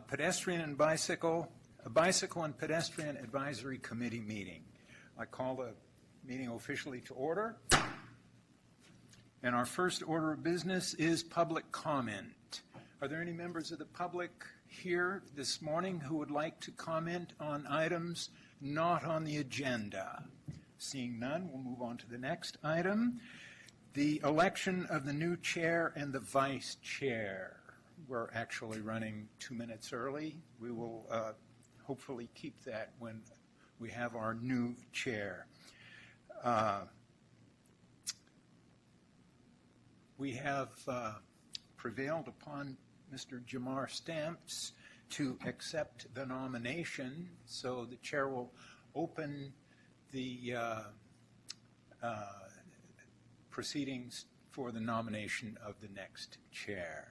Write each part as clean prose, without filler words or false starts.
Pedestrian and Bicycle, a Bicycle and Pedestrian Advisory Committee meeting. I call the meeting officially to order. And our first order of business is public comment. Are there any members of the public here this morning who would like to comment on items not on the agenda? Seeing none, we'll move on to the next item. The election of the new chair and the vice chair. We're actually running 2 minutes early. We will hopefully keep that when we have our new chair. We have prevailed upon Mr. Jamar Stamps to accept the nomination, so the chair will open the proceedings for the nomination of the next chair.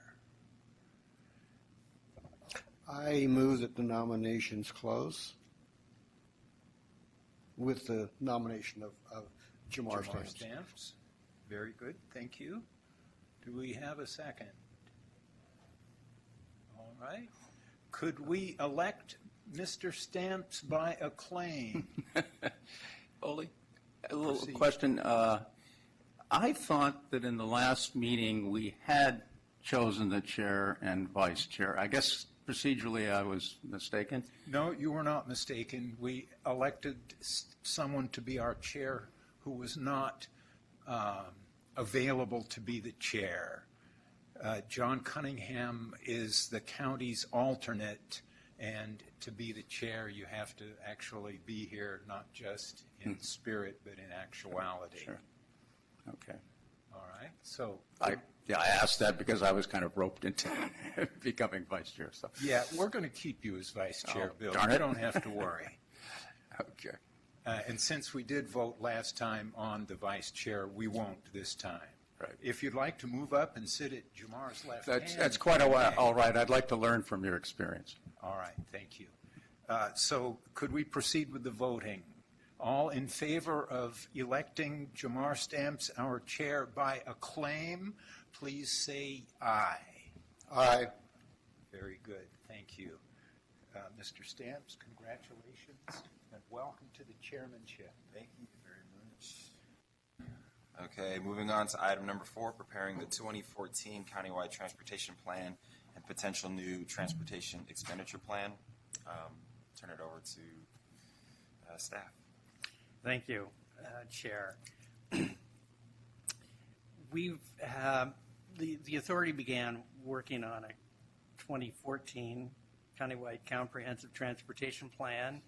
I move that the nominations close with the nomination of Jamar Stamps. Very good, thank you. Do we have a second? All right. Could we elect Mr. Stamps by acclaim? Ole, a little question. I thought that in the last meeting we had chosen the chair and vice chair. I guess procedurally I was mistaken. No, you were not mistaken. We elected someone to be our chair who was not available to be the chair. John Cunningham is the county's alternate, and to be the chair you have to actually be here, not just in spirit but in actuality. Sure. Okay. All right. So I asked that because I was kind of roped into becoming vice chair. So yeah, we're going to keep you as vice chair, Bill. Darn You it. don't have to worry. Okay. And since we did vote last time on the vice chair, we won't this time. Right. If you'd like to move up and sit at Jamar's left hand. That's quite a while. All right. I'd like to learn from your experience. All right. Thank you. So could we proceed with the voting? All in favor of electing Jamar Stamps, our chair, by acclaim, please say aye. Aye. Very good. Thank you. Mr. Stamps, congratulations and welcome to the chairmanship. Thank you very much. Okay, moving on to item number 4, preparing the 2014 Countywide Transportation Plan and potential new transportation expenditure plan. Turn it over to staff. Thank you, Chair. We've the authority began working on a 2014 Countywide Comprehensive Transportation Plan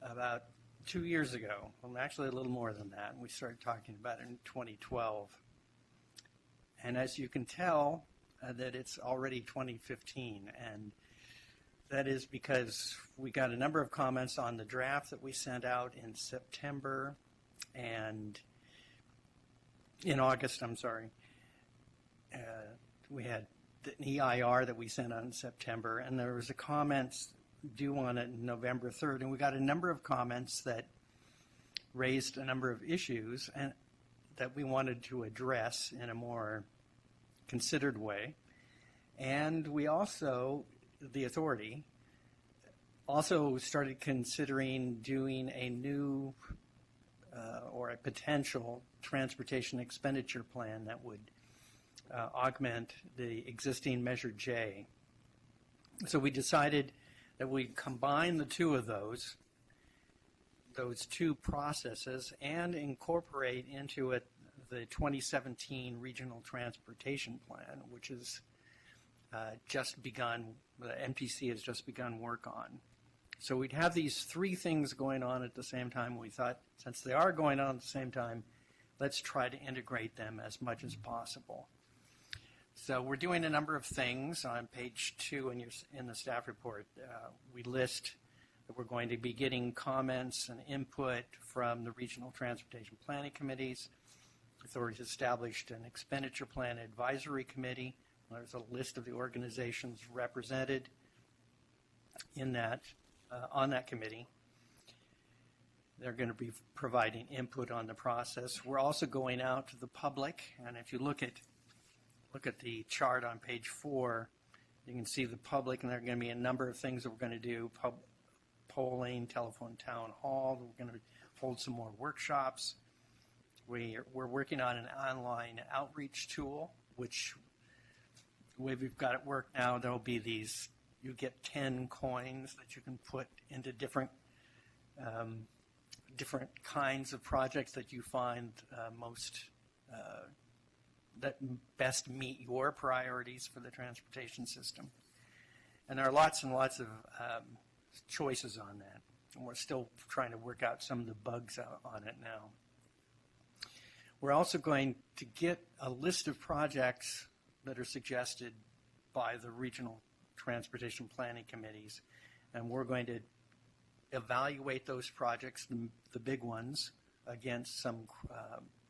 about 2 years ago. Well, actually a little more than that. We started talking about it in 2012. And as you can tell, that it's already 2015, and that is because we got a number of comments on the draft that we sent out in September and in August, I'm sorry. We had an EIR that we sent out in September, and there was a comments due on it November 3rd, and we got a number of comments that raised a number of issues and that we wanted to address in a more considered way. And we also, the authority, also started considering doing a new or a potential transportation expenditure plan that would augment the existing Measure J. So we decided that we'd combine the two of those two processes and incorporate into it the 2017 Regional Transportation Plan, which is just begun, the NPC has just begun work on. So we'd have these three things going on at the same time. We thought, since they are going on at the same time, let's try to integrate them as much as possible. So we're doing a number of things. On page 2 in the staff report, we list that we're going to be getting comments and input from the Regional Transportation Planning Committees. The authority has established an Expenditure Plan Advisory Committee. There's a list of the organizations represented in that, on that committee. They're going to be providing input on the process. We're also going out to the public, and if you look at the chart on page 4, You can see the public, and there are going to be a number of things that we're going to do, polling, telephone town hall. We're going to hold some more workshops. We're working on an online outreach tool, which we've got at work now. There'll be these, you get 10 coins that you can put into different kinds of projects that you find that best meet your priorities for the transportation system. And there are lots and lots of choices on that. And we're still trying to work out some of the bugs on it now. We're also going to get a list of projects that are suggested by the regional transportation planning committees, and we're going to evaluate those projects, the big ones, against some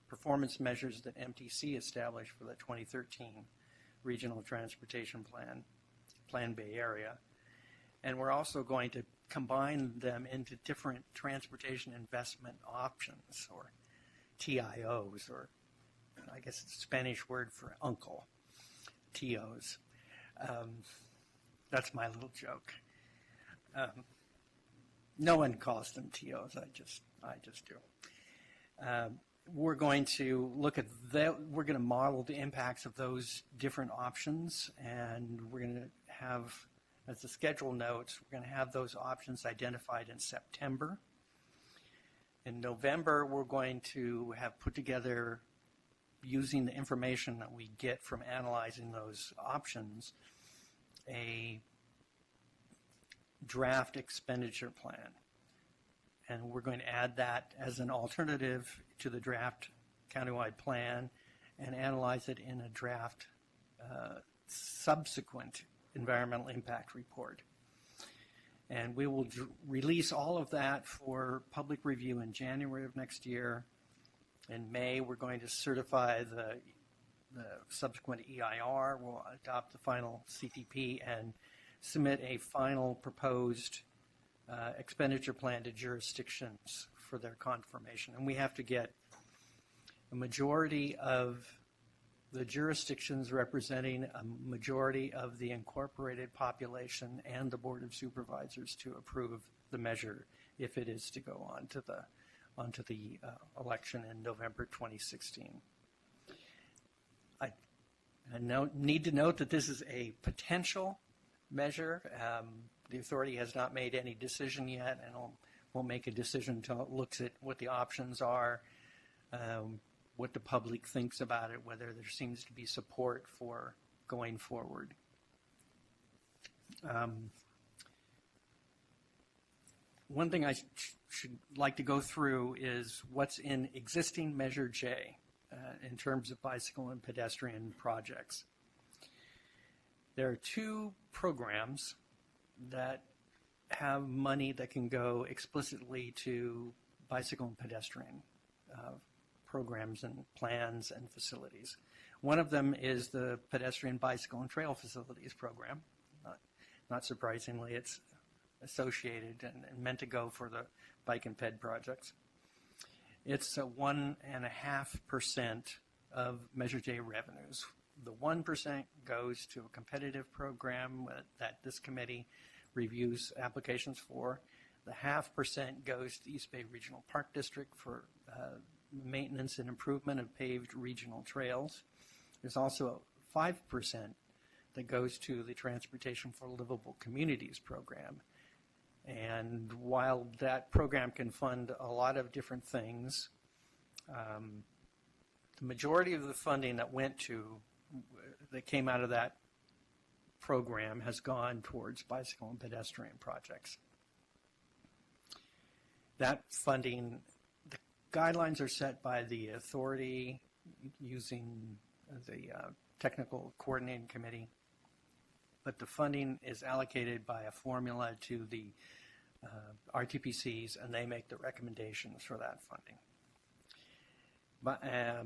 performance measures that MTC established for the 2013 Regional Transportation Plan Bay Area. And we're also going to combine them into different transportation investment options, or TIOs, or I guess it's a Spanish word for uncle, TOs. That's my little joke. No one calls them TOs. I just do. We're going to look at that. We're going to model the impacts of those different options, and we're going to have, as the schedule notes, we're going to have those options identified in September. In November, we're going to have put together, using the information that we get from analyzing those options, a draft expenditure plan. And we're going to add that as an alternative to the draft countywide plan and analyze it in a draft subsequent environmental impact report. And we will release all of that for public review in January of next year. In May, we're going to certify the subsequent EIR. We'll adopt the final CTP and submit a final proposed expenditure plan to jurisdictions for their confirmation. And we have to get a majority of the jurisdictions representing a majority of the incorporated population and the Board of Supervisors to approve the measure if it is to go onto the election in November 2016. I need to note that this is a potential measure. The authority has not made any decision yet, and won't make a decision until it looks at what the options are, what the public thinks about it, whether there seems to be support for going forward. One thing I should like to go through is what's in existing Measure J in terms of bicycle and pedestrian projects. There are two programs that have money that can go explicitly to bicycle and pedestrian programs and plans and facilities. One of them is the Pedestrian Bicycle and Trail Facilities Program. Not surprisingly, it's associated and meant to go for the bike and ped projects. It's 1.5% of Measure J revenues. The 1% goes to a competitive program that this committee reviews applications for. The 0.5% goes to the East Bay Regional Park District for maintenance and improvement of paved regional trails. There's also a 5% that goes to the Transportation for Livable Communities program. And while that program can fund a lot of different things, the majority of the funding that came out of that program has gone towards bicycle and pedestrian projects. That funding, the guidelines are set by the authority using the technical coordinating committee, but the funding is allocated by a formula to the RTPCs, and they make the recommendations for that funding.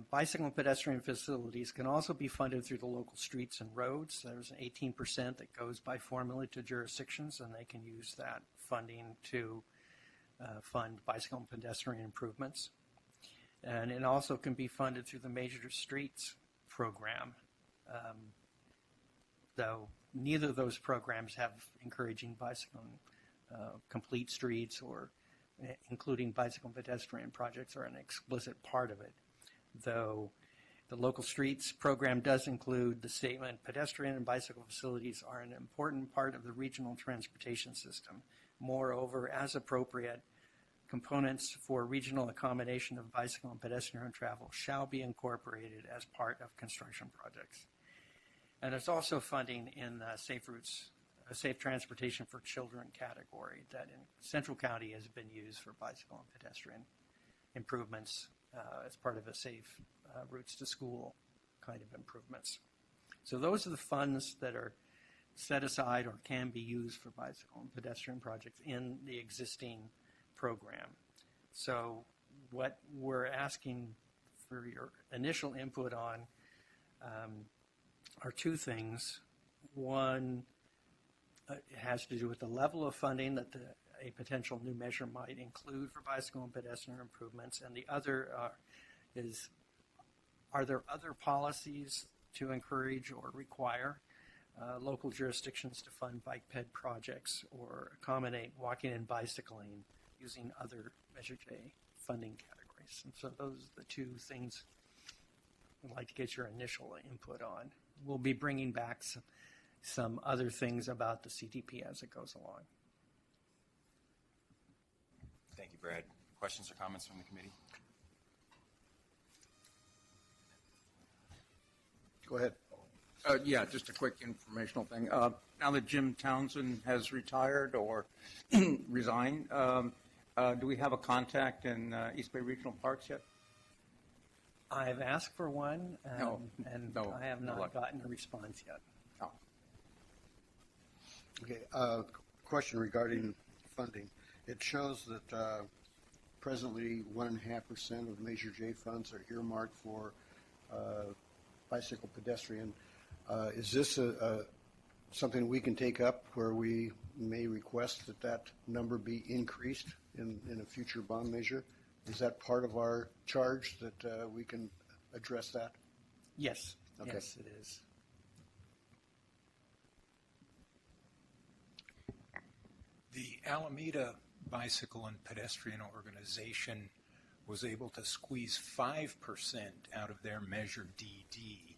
Bicycle and pedestrian facilities can also be funded through the local streets and roads. There's an 18% that goes by formula to jurisdictions, and they can use that funding to fund bicycle and pedestrian improvements. And it also can be funded through the Major Streets program, though neither of those programs have encouraging bicycle complete streets or including bicycle and pedestrian projects are an explicit part of it, though the local streets program does include the statement, pedestrian and bicycle facilities are an important part of the regional transportation system. Moreover, as appropriate, components for regional accommodation of bicycle and pedestrian travel shall be incorporated as part of construction projects. And there's also funding in the Safe Routes, Safe Transportation for Children category that in Central County has been used for bicycle and pedestrian improvements as part of a safe routes to school kind of improvements. So those are the funds that are set aside or can be used for bicycle and pedestrian projects in the existing program. So what we're asking for your initial input on are two things. One has to do with the level of funding that a potential new measure might include for bicycle and pedestrian improvements, and the other is, are there other policies to encourage or require local jurisdictions to fund bike ped projects or accommodate walking and bicycling using other Measure J funding categories? And so those are the two things I'd like to get your initial input on. We'll be bringing back some other things about the CTP as it goes along. Thank you, Brad. Questions or comments from the committee? Go ahead. Yeah, just a quick informational thing. Now that Jim Townsend has retired or resigned, do we have a contact in East Bay Regional Parks yet? I've asked for one, and No, I have no not luck. gotten a response yet. No. Okay, question regarding funding. It shows that presently 1.5% of Measure J funds are earmarked for bicycle pedestrian. Is this something we can take up where we may request that number be increased in a future bond measure? Is that part of our charge that we can address that? Yes, Okay. yes, it is. The Alameda Bicycle and Pedestrian Organization was able to squeeze 5% out of their Measure DD,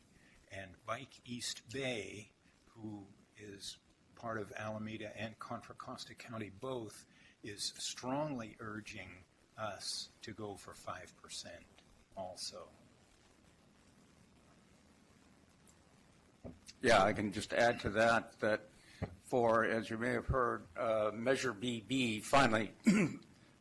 and Bike East Bay, who is part of Alameda and Contra Costa County both, is strongly urging us to go for 5% also. Yeah, I can just add to that for, as you may have heard, Measure BB finally,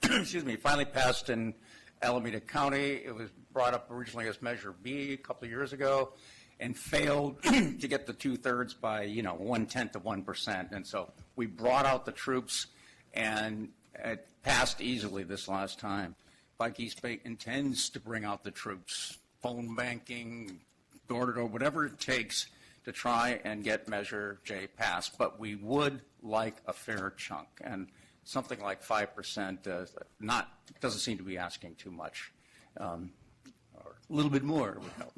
finally passed in Alameda County. It was brought up originally as Measure B a couple of years ago and failed to get the 2/3 by, 1/10 of 1%. And so we brought out the troops and it passed easily this last time. Bike East Bay intends to bring out the troops, phone banking, door-to-door, whatever it takes to try and get Measure J passed. But we would like a fair chunk, and something like 5% doesn't seem to be asking too much. Or a little bit more would help.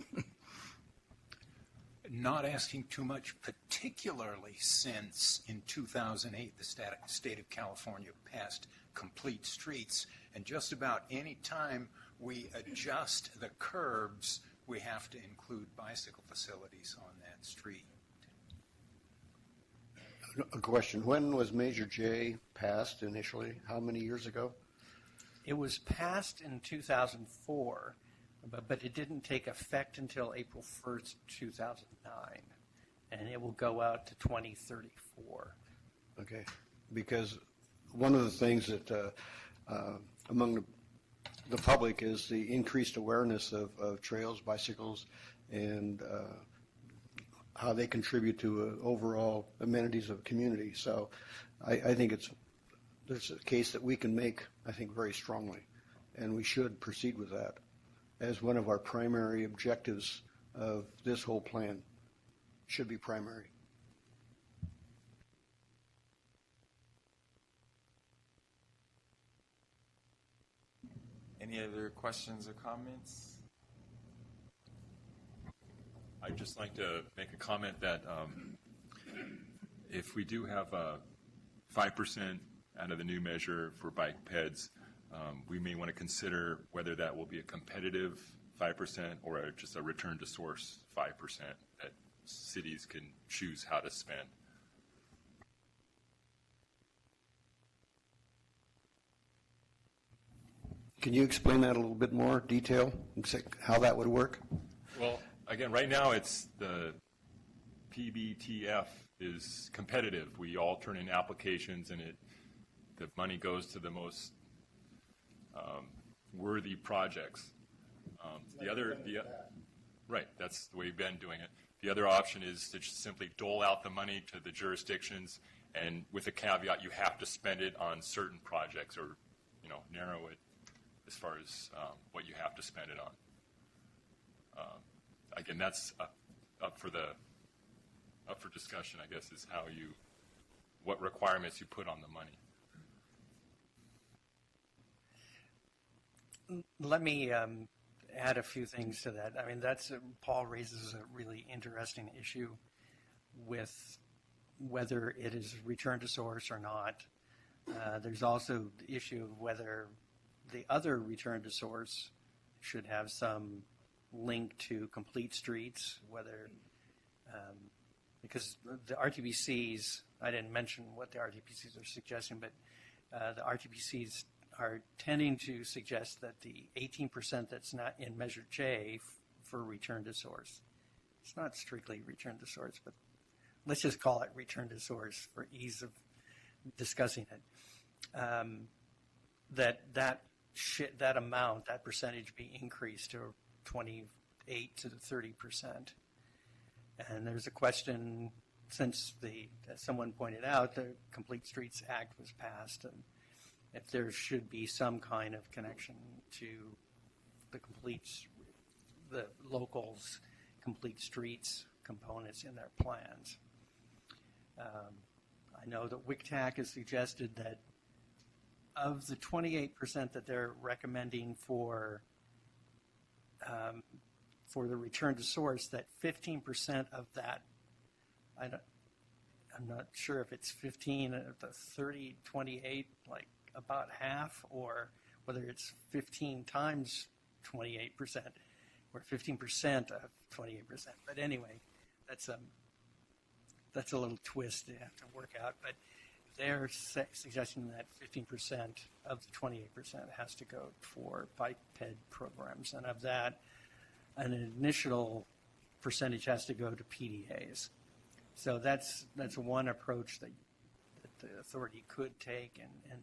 Not asking too much, particularly since in 2008 the state of California passed complete streets, and just about any time we adjust the curbs, we have to include bicycle facilities on that street. A question. When was Measure J passed initially? How many years ago? It was passed in 2004, but it didn't take effect until April 1st, 2009, and it will go out to 2034. Okay, because one of the things that among the public is the increased awareness of trails, bicycles, and how they contribute to overall amenities of a community. So I think there's a case that we can make, I think, very strongly, and we should proceed with that as one of our primary objectives of this whole plan. Should be primary. Any other questions or comments? I'd just like to make a comment that if we do have a 5% out of the new measure for bike peds, we may want to consider whether that will be a competitive 5% or just a return to source 5% that cities can choose how to spend. Can you explain that a little bit more detail, how that would work? Well, again, right now it's the PBTF is competitive. We all turn in applications, and the money goes to the most worthy projects. Right, that's the way we've been doing it. The other option is to just simply dole out the money to the jurisdictions, and with a caveat, you have to spend it on certain projects, or narrow it as far as what you have to spend it on. Again, that's up for discussion, I guess, is what requirements you put on the money. Let me add a few things to that. I mean, Paul raises a really interesting issue with whether it is return to source or not. There's also the issue of whether the other return to source should have some link to complete streets, because the RTPCs, I didn't mention what the RTPCs are suggesting, but the RTPCs are tending to suggest that the 18% that's not in Measure J for return to source, it's not strictly return to source, but let's just call it return to source for ease of discussing it, that amount, that percentage be increased to 28 to 30%. And there's a question, since as someone pointed out, the Complete Streets Act was passed, and if there should be some kind of connection to the locals' complete streets components in their plans. I know that WCTAC has suggested that of the 28% that they're recommending for the return to source, that 15% of that, I'm not sure if it's 15 of the 30, 28, like about half, or whether it's 15 times 28%, or 15% of 28%. But anyway, that's a little twist they have to work out. But they're suggesting that 15% of the 28% has to go for bike ped programs, and of that, an initial percentage has to go to PDAs. So that's one approach that the authority could take in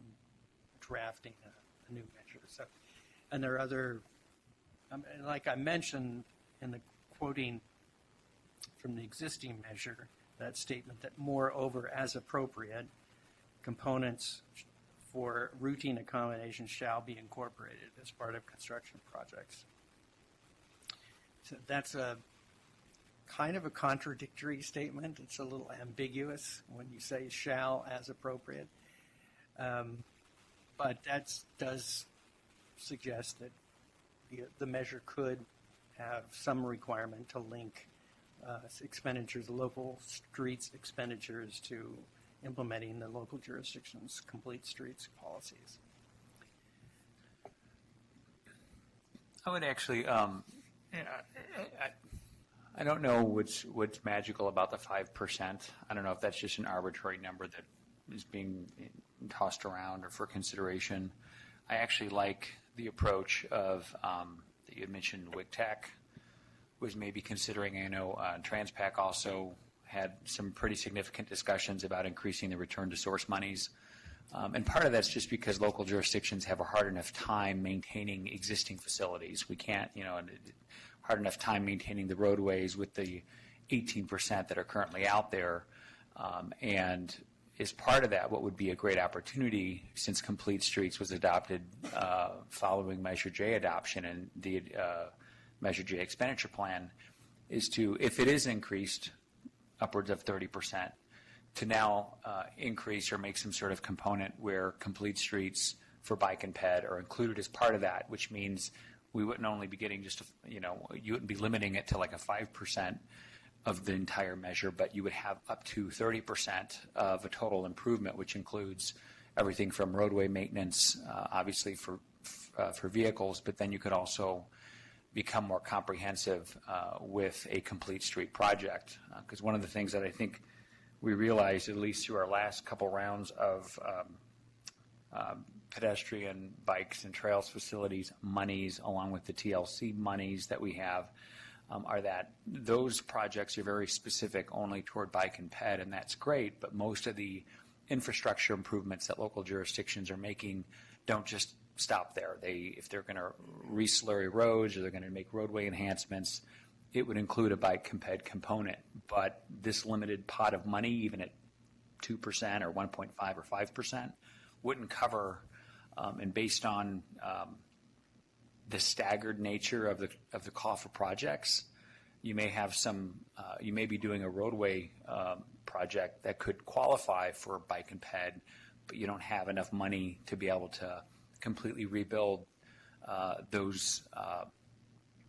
drafting a new measure. So, and there are other, like I mentioned in the quoting from the existing measure, that statement that moreover, as appropriate, components for routine accommodations shall be incorporated as part of construction projects. So that's a kind of a contradictory statement. It's a little ambiguous when you say shall as appropriate. But that does suggest that the measure could have some requirement to link expenditures, local streets expenditures, to implementing the local jurisdiction's complete streets policies. I would actually, I don't know what's magical about the 5%. I don't know if that's just an arbitrary number that is being tossed around or for consideration. I actually like the approach of that you had mentioned. WCTAC was maybe considering. I know Transpac also had some pretty significant discussions about increasing the return to source monies. And part of that's just because local jurisdictions have a hard enough time maintaining existing facilities. We can't, hard enough time maintaining the roadways with the 18% that are currently out there. And as part of that, what would be a great opportunity, since Complete Streets was adopted following Measure J adoption and the Measure J expenditure plan, is to, if it is increased upwards of 30%, to now increase or make some sort of component where complete streets for bike and ped are included as part of that, which means we wouldn't only be getting just, you wouldn't be limiting it to like a 5% of the entire measure, but you would have up to 30% of a total improvement, which includes everything from roadway maintenance, obviously for vehicles, but then you could also become more comprehensive with a complete street project. Because one of the things that I think we realized, at least through our last couple rounds of pedestrian, bikes, and trails facilities monies, along with the TLC monies that we have, are that those projects are very specific only toward bike and ped, and that's great, but most of the infrastructure improvements that local jurisdictions are making don't just stop there. If they're going to re-slurry roads or they're going to make roadway enhancements, it would include a bike and ped component. But this limited pot of money, even at 2% or 1.5 or 5%, wouldn't cover, and based on the staggered nature of the call for projects, you may have you may be doing a roadway project that could qualify for bike and ped, but you don't have enough money to be able to completely rebuild those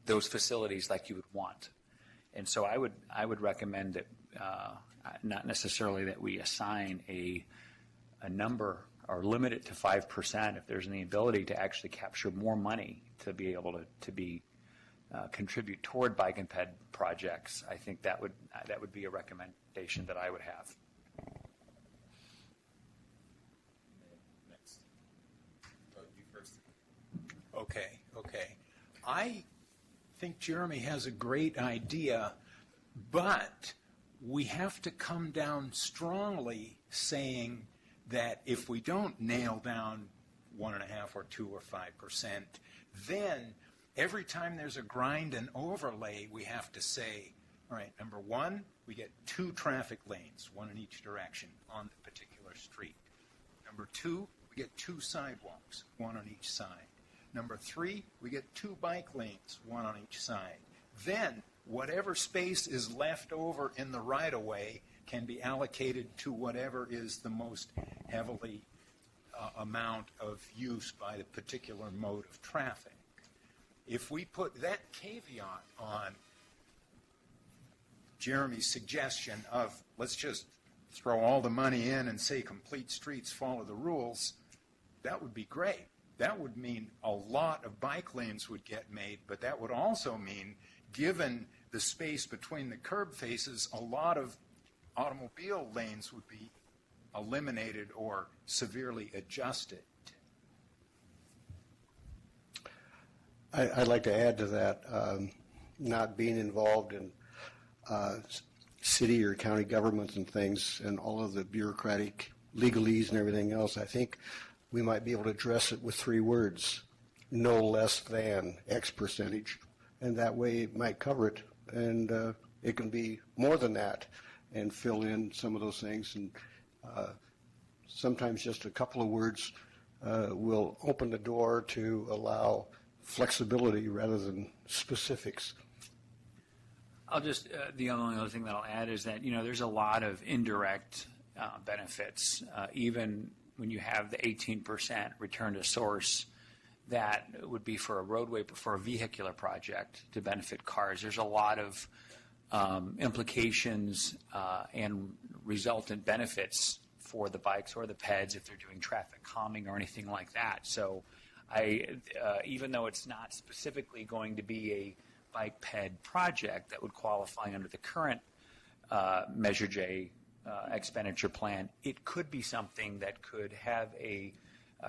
facilities like you would want. And so I would recommend that not necessarily that we assign a number or limit it to 5% if there's any ability to actually capture more money to be able to contribute toward bike and ped projects. I think that would be a recommendation that I would have. Next. Oh, you first. Okay. I think Jeremy has a great idea, but we have to come down strongly saying that if we don't nail down 1.5 or 2 or 5%, then every time there's a grind and overlay, we have to say, all right, number one, we get 2 traffic lanes, 1 in each direction on the particular street. Number 2, we get 2 sidewalks, 1 on each side. Number 3, we get 2 bike lanes, 1 on each side. Then whatever space is left over in the right-of-way can be allocated to whatever is the most heavily amount of use by the particular mode of traffic. If we put that caveat on Jeremy's suggestion of let's just throw all the money in and say complete streets follow the rules, that would be great. That would mean a lot of bike lanes would get made, but that would also mean, given the space between the curb faces, a lot of automobile lanes would be eliminated or severely adjusted. I'd like to add to that, not being involved in city or county governments and things and all of the bureaucratic legalese and everything else. I think we might be able to address it with 3 words: no less than X percentage. And that way it might cover it, and it can be more than that and fill in some of those things. And sometimes just a couple of words will open the door to allow flexibility rather than specifics. I'll just, the only other thing that I'll add is that, there's a lot of indirect benefits, even when you have the 18% return to source. That would be for a roadway, for a vehicular project to benefit cars. There's a lot of implications and resultant benefits for the bikes or the peds if they're doing traffic calming or anything like that. So even though it's not specifically going to be a bike ped project that would qualify under the current Measure J expenditure plan, it could be something that could have a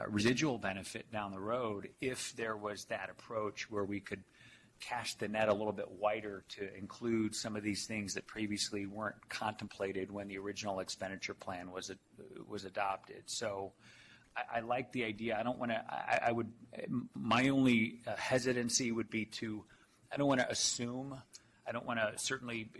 residual benefit down the road if there was that approach where we could cast the net a little bit wider to include some of these things that previously weren't contemplated when the original expenditure plan was adopted. So I like the idea. I don't want to, my only hesitancy would be I don't want to assume, I don't want to certainly,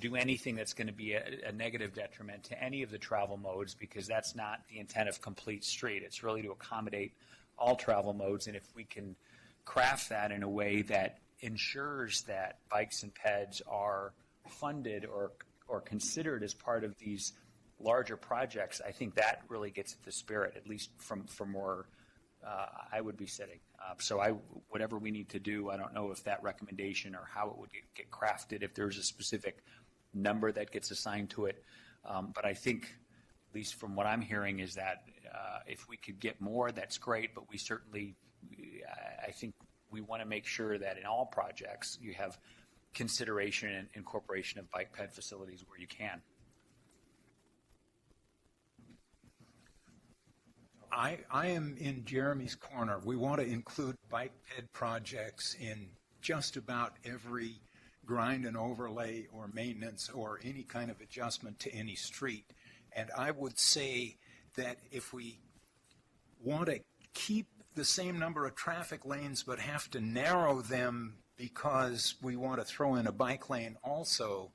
do anything that's going to be a negative detriment to any of the travel modes, because that's not the intent of Complete Street. It's really to accommodate all travel modes, and if we can craft that in a way that ensures that bikes and peds are funded or considered as part of these larger projects, I think that really gets at the spirit, at least from where I would be sitting. So whatever we need to do, I don't know if that recommendation or how it would get crafted, if there's a specific number that gets assigned to it. But I think, at least from what I'm hearing, is that if we could get more, that's great, but we certainly, I think we want to make sure that in all projects you have consideration and incorporation of bike ped facilities where you can. I am in Jeremy's corner. We want to include bike ped projects in just about every grind and overlay or maintenance or any kind of adjustment to any street. And I would say that if we want to keep the same number of traffic lanes but have to narrow them because we want to throw in a bike lane also,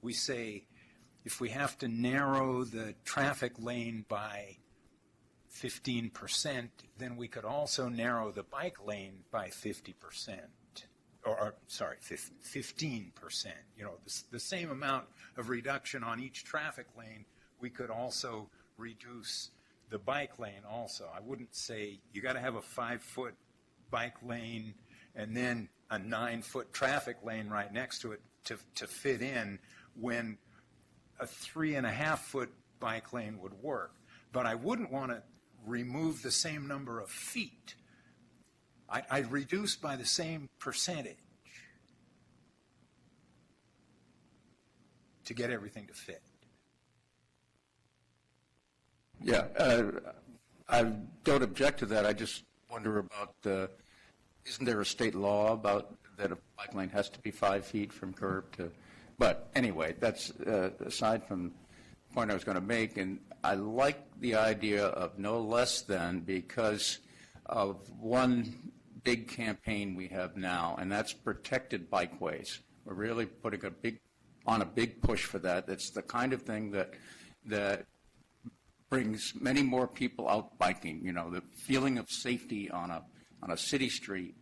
we say if we have to narrow the traffic lane by 15%, then we could also narrow the bike lane by 50%. Sorry, 15%. You know, the same amount of reduction on each traffic lane, we could also reduce the bike lane also. I wouldn't say you got to have a 5-foot bike lane and then a 9-foot traffic lane right next to it to fit in, when a 3.5-foot bike lane would work. But I wouldn't want to remove the same number of feet. I'd reduce by the same percentage to get everything to fit. Yeah, I don't object to that. I just wonder about isn't there a state law about that a bike lane has to be 5 feet from curb to, but anyway, that's aside from the point I was going to make. And I like the idea of no less than, because of one big campaign we have now, and that's protected bikeways. We're really putting a big push for that. It's the kind of thing that brings many more people out biking. You know, the feeling of safety on a city street,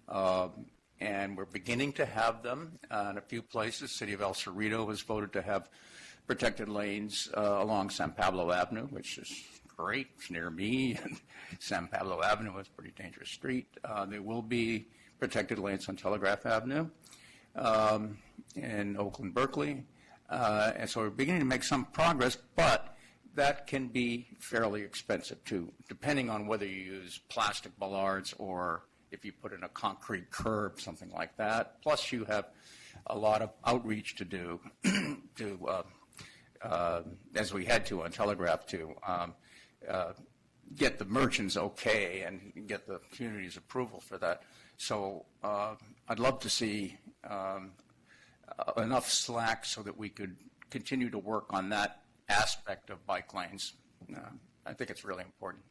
and we're beginning to have them in a few places. City of El Cerrito has voted to have protected lanes along San Pablo Avenue, which is great. It's near me, and San Pablo Avenue is a pretty dangerous street. There will be protected lanes on Telegraph Avenue in Oakland, Berkeley, and so we're beginning to make some progress, but that can be fairly expensive too, depending on whether you use plastic bollards or if you put in a concrete curb, something like that. Plus, you have a lot of outreach to do, as we had to on Telegraph, to get the merchants okay and get the community's approval for that. So I'd love to see enough slack so that we could continue to work on that aspect of bike lanes. I think it's really important.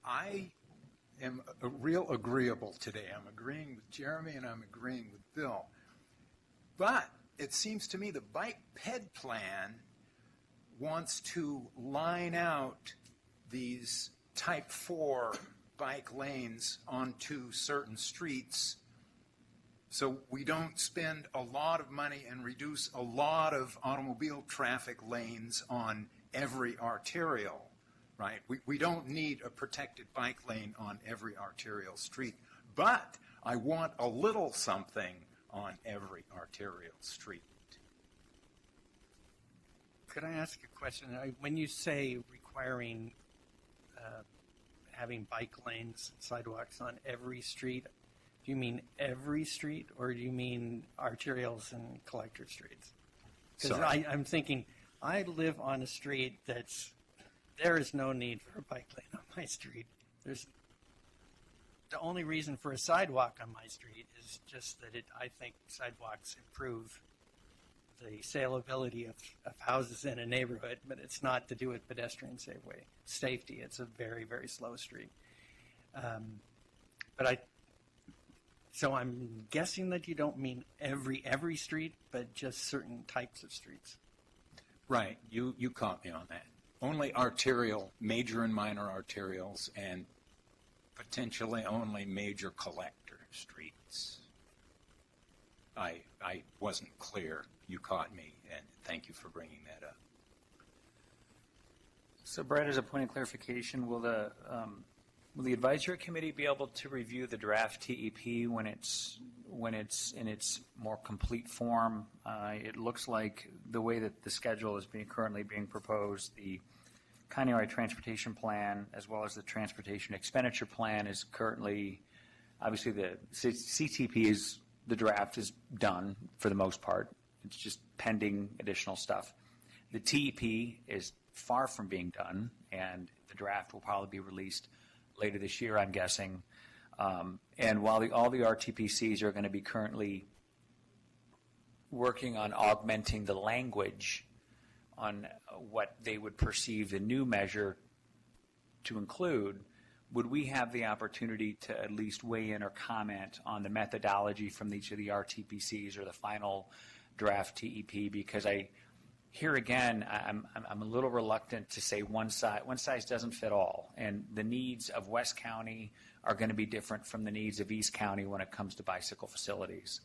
I am real agreeable today. I'm agreeing with Jeremy and I'm agreeing with Bill. But it seems to me the bike ped plan wants to line out these type 4 bike lanes onto certain streets so we don't spend a lot of money and reduce a lot of automobile traffic lanes on every arterial, right? We don't need a protected bike lane on every arterial street, but I want a little something on every arterial street. Could I ask a question? When you say requiring having bike lanes, sidewalks on every street, do you mean every street, or do you mean arterials and collector streets? Because I'm thinking, I live on a street there is no need for a bike lane on my street. The only reason for a sidewalk on my street is just that I think sidewalks improve the saleability of houses in a neighborhood, but it's not to do with pedestrian safety. It's a very, very slow street. So I'm guessing that you don't mean every street, but just certain types of streets. Right, you caught me on that. Only arterial, major and minor arterials, and potentially only major collector streets. I wasn't clear. You caught me, and thank you for bringing that up. So, Brad, as a point of clarification, will the Will the advisory committee be able to review the draft TEP when it's in its more complete form? It looks like the way that the schedule is currently being proposed, the Countywide Transportation Plan as well as the Transportation Expenditure Plan is currently, obviously the CTP is, the draft is done for the most part. It's just pending additional stuff. The TEP is far from being done, and the draft will probably be released later this year, I'm guessing. And while all the RTPCs are going to be currently working on augmenting the language on what they would perceive the new measure to include, would we have the opportunity to at least weigh in or comment on the methodology from each of the RTPCs or the final draft TEP? Because here again, I'm a little reluctant to say one size doesn't fit all, and the needs of West County are going to be different from the needs of East County when it comes to bicycle facilities.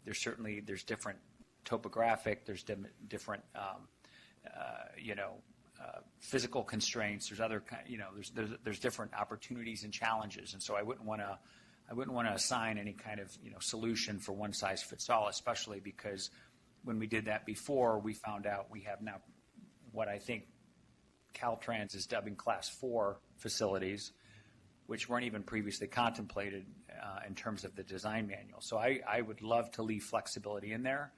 There's different topographic, there's different physical constraints. There's other there's different opportunities and challenges, and so I wouldn't want to assign any kind of solution for one size fits all, especially because when we did that before, we found out we have now what I think Caltrans is dubbing Class 4 facilities, which weren't even previously contemplated in terms of the design manual. So I would love to leave flexibility in there,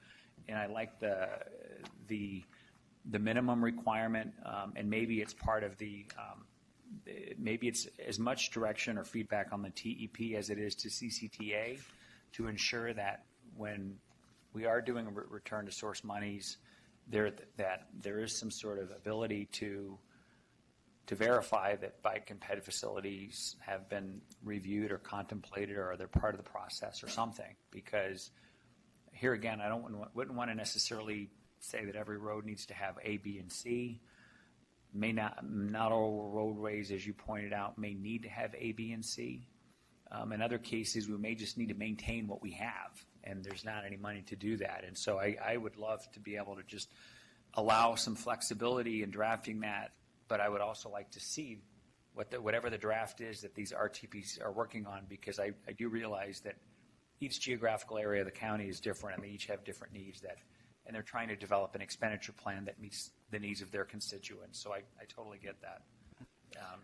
and I like the minimum requirement, and maybe it's part of maybe it's as much direction or feedback on the TEP as it is to CCTA to ensure that when we are doing return to source monies, that there is some sort of ability to verify that bike and ped facilities have been reviewed or contemplated, or they're part of the process or something. Because here again, I wouldn't want to necessarily say that every road needs to have A, B, and C. Not all roadways, as you pointed out, may need to have A, B, and C. In other cases, we may just need to maintain what we have, and there's not any money to do that. And so I would love to be able to just allow some flexibility in drafting that, but I would also like to see whatever the draft is that these RTPs are working on, because I do realize that each geographical area of the county is different, and they each have different needs, and they're trying to develop an expenditure plan that meets the needs of their constituents. So I totally get that.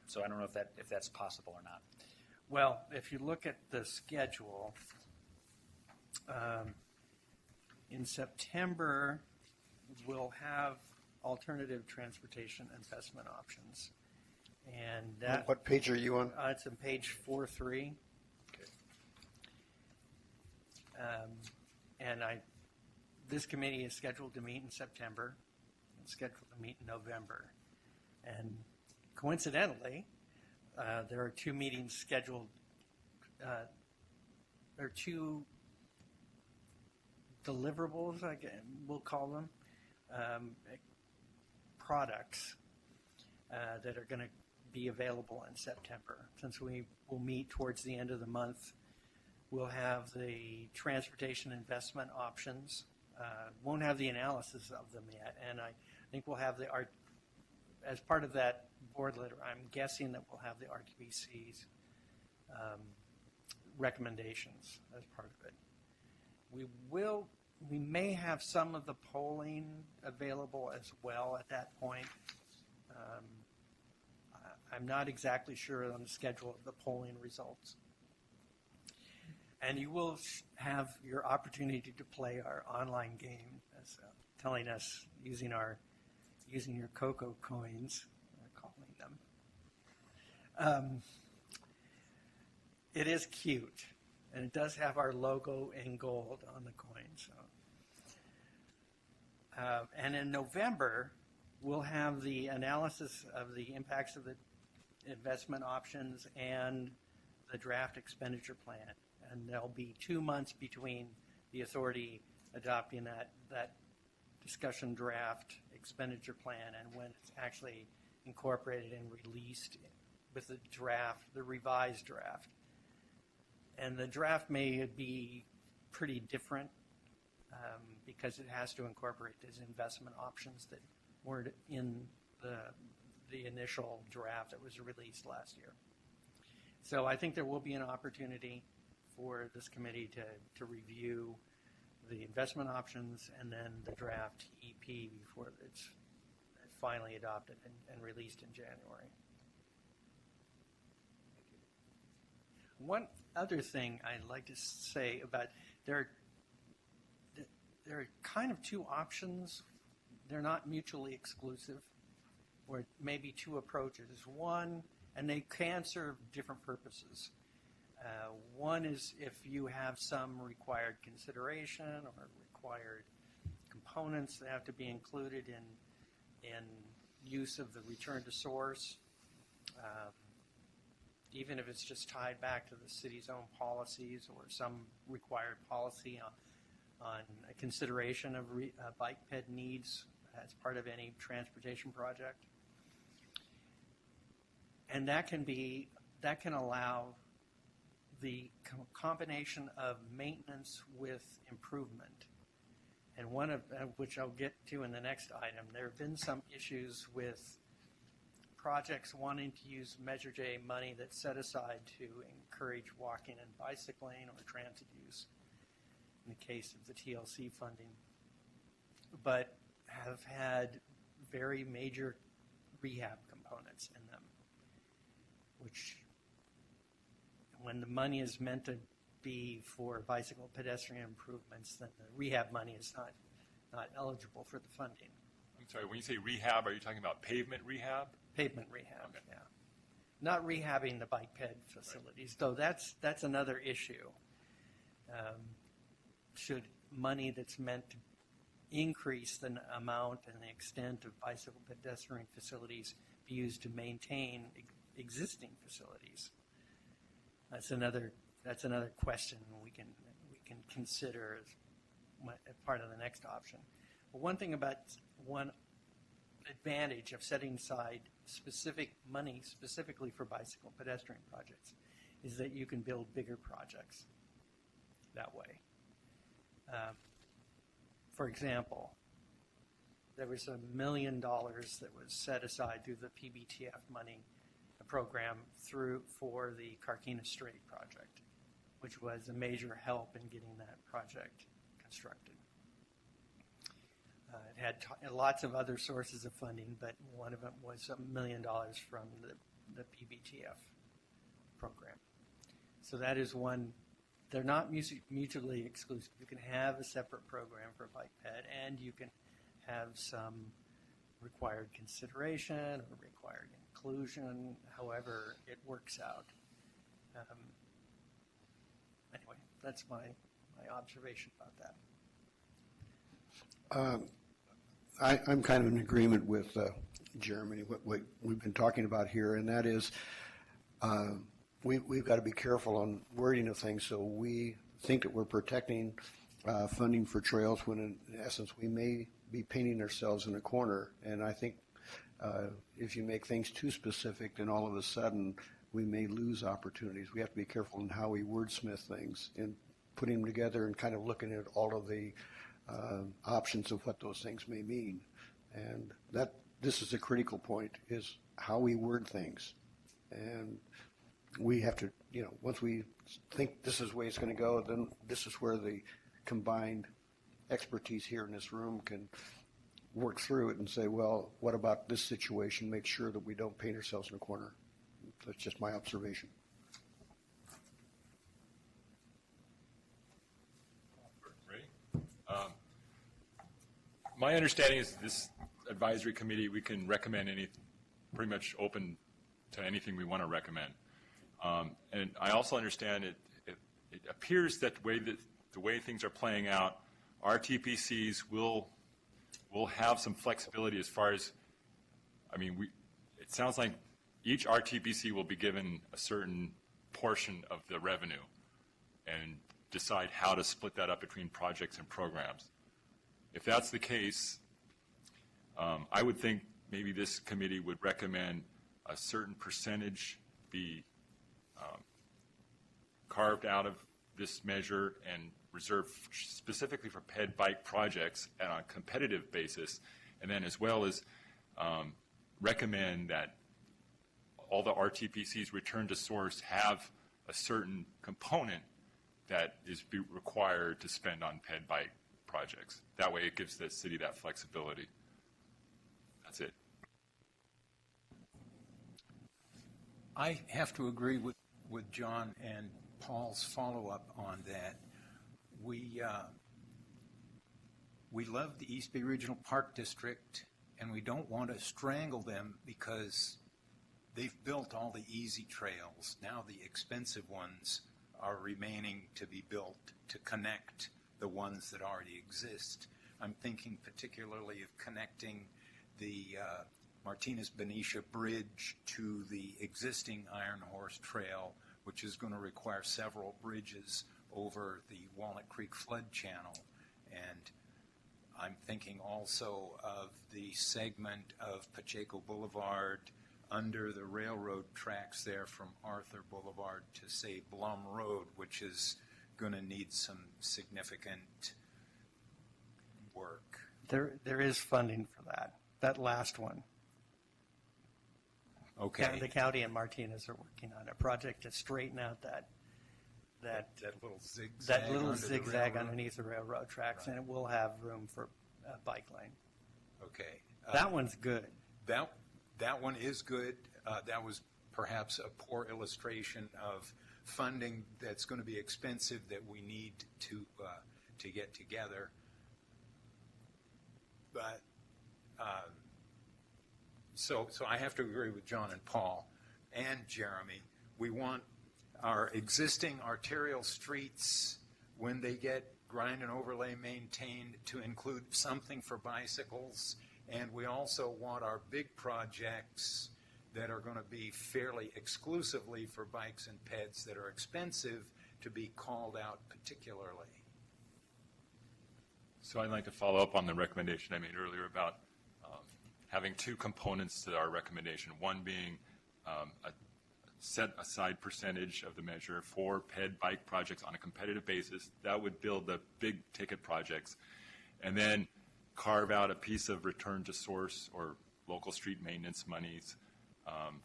So I don't know if that's possible or not. Well, if you look at the schedule, in September, we'll have alternative transportation investment options. And that, What page are you on? it's on page 4.3. Okay. And this committee is scheduled to meet in September. It's scheduled to meet in November. And coincidentally, there are two meetings scheduled. There are two deliverables, we'll call them, products that are going to be available in September. Since we will meet towards the end of the month, we'll have the transportation investment options. Won't have the analysis of them yet, and I think we'll have as part of that board letter, I'm guessing that we'll have the RTPC's recommendations as part of it. We may have some of the polling available as well at that point. I'm not exactly sure on the schedule of the polling results. And you will have your opportunity to play our online game, as telling us using your Cocoa coins, calling them. It is cute, and it does have our logo in gold on the coin. So, and in November, we'll have the analysis of the impacts of the investment options and the draft expenditure plan. And there'll be 2 months between the authority adopting that discussion draft expenditure plan and when it's actually incorporated and released with the revised draft. And the draft may be pretty different because it has to incorporate those investment options that weren't in the initial draft that was released last year. So I think there will be an opportunity for this committee to review the investment options and then the draft EP before it's finally adopted and released in January. One other thing I'd like to say about there are kind of two options. They're not mutually exclusive, or maybe two approaches. One, and they can serve different purposes. One is if you have some required consideration or required components that have to be included in use of the return to source, even if it's just tied back to the city's own policies or some required policy on a consideration of bike ped needs as part of any transportation project. And that can allow the combination of maintenance with improvement. And one of which I'll get to in the next item, there have been some issues with projects wanting to use Measure J money that's set aside to encourage walking and bicycling or transit use in the case of the TLC funding, but have had very major rehab components in them, which when the money is meant to be for bicycle pedestrian improvements, then the rehab money is not eligible for the funding. I'm sorry, when you say rehab, are you talking about pavement rehab? Pavement rehab, Okay. yeah. Not rehabbing the bike ped facilities, though that's another issue. Should money that's meant to increase the amount and the extent of bicycle pedestrian facilities be used to maintain existing facilities? That's another question we can consider as part of the next option. But one advantage of setting aside specific money specifically for bicycle pedestrian projects is that you can build bigger projects that way. For example, there was $1 million that was set aside through the PBTF money program for the Carquinez Strait project, which was a major help in getting that project constructed. It had lots of other sources of funding, but one of them was $1 million from the PBTF program. So that is one. They're not mutually exclusive. You can have a separate program for bike ped, and you can have some required consideration or required inclusion, however it works out. Anyway, that's my observation about that. I'm kind of in agreement with Jeremy, what we've been talking about here, and that is we've got to be careful on wording of things so we think that we're protecting funding for trails when in essence we may be painting ourselves in a corner. And I think if you make things too specific, then all of a sudden we may lose opportunities. We have to be careful in how we wordsmith things and putting them together and kind of looking at all of the options of what those things may mean. And this is a critical point, is how we word things. And we have to, once we think this is the way it's going to go, then this is where the combined expertise here in this room can work through it and say, well, what about this situation? Make sure that we don't paint ourselves in a corner. That's just my observation. Ready? My understanding is this advisory committee, we can recommend pretty much open to anything we want to recommend. And I also understand it appears that the way things are playing out, RTPCs will have some flexibility as far as, it sounds like each RTPC will be given a certain portion of the revenue and decide how to split that up between projects and programs. If that's the case, I would think maybe this committee would recommend a certain percentage be carved out of this measure and reserved specifically for ped bike projects and on a competitive basis, and then as well as recommend that all the RTPCs return to source have a certain component that is required to spend on ped bike projects. That way it gives the city that flexibility. That's it. I have to agree with John and Paul's follow-up on that. We love the East Bay Regional Park District, and we don't want to strangle them because they've built all the easy trails. Now the expensive ones are remaining to be built to connect the ones that already exist. I'm thinking particularly of connecting the Martinez-Benicia Bridge to the existing Iron Horse Trail, which is going to require several bridges over the Walnut Creek flood channel. And I'm thinking also of the segment of Pacheco Boulevard under the railroad tracks there from Arthur Boulevard to, say, Blum Road, which is going to need some significant work. There is funding for that last one. Okay. The county and Martinez are working on a project to straighten out that little zigzag, underneath the railroad tracks, and it will have room for a bike lane. Okay. That one's good. That one is good. That was perhaps a poor illustration of funding that's going to be expensive that we need to get together. But so I have to agree with John and Paul and Jeremy. We want our existing arterial streets, when they get grind and overlay maintained, to include something for bicycles. And we also want our big projects that are going to be fairly exclusively for bikes and peds that are expensive to be called out particularly. So I'd like to follow up on the recommendation I made earlier about having two components to our recommendation, one being a set aside percentage of the measure for ped bike projects on a competitive basis. That would build the big ticket projects, and then carve out a piece of return to source or local street maintenance monies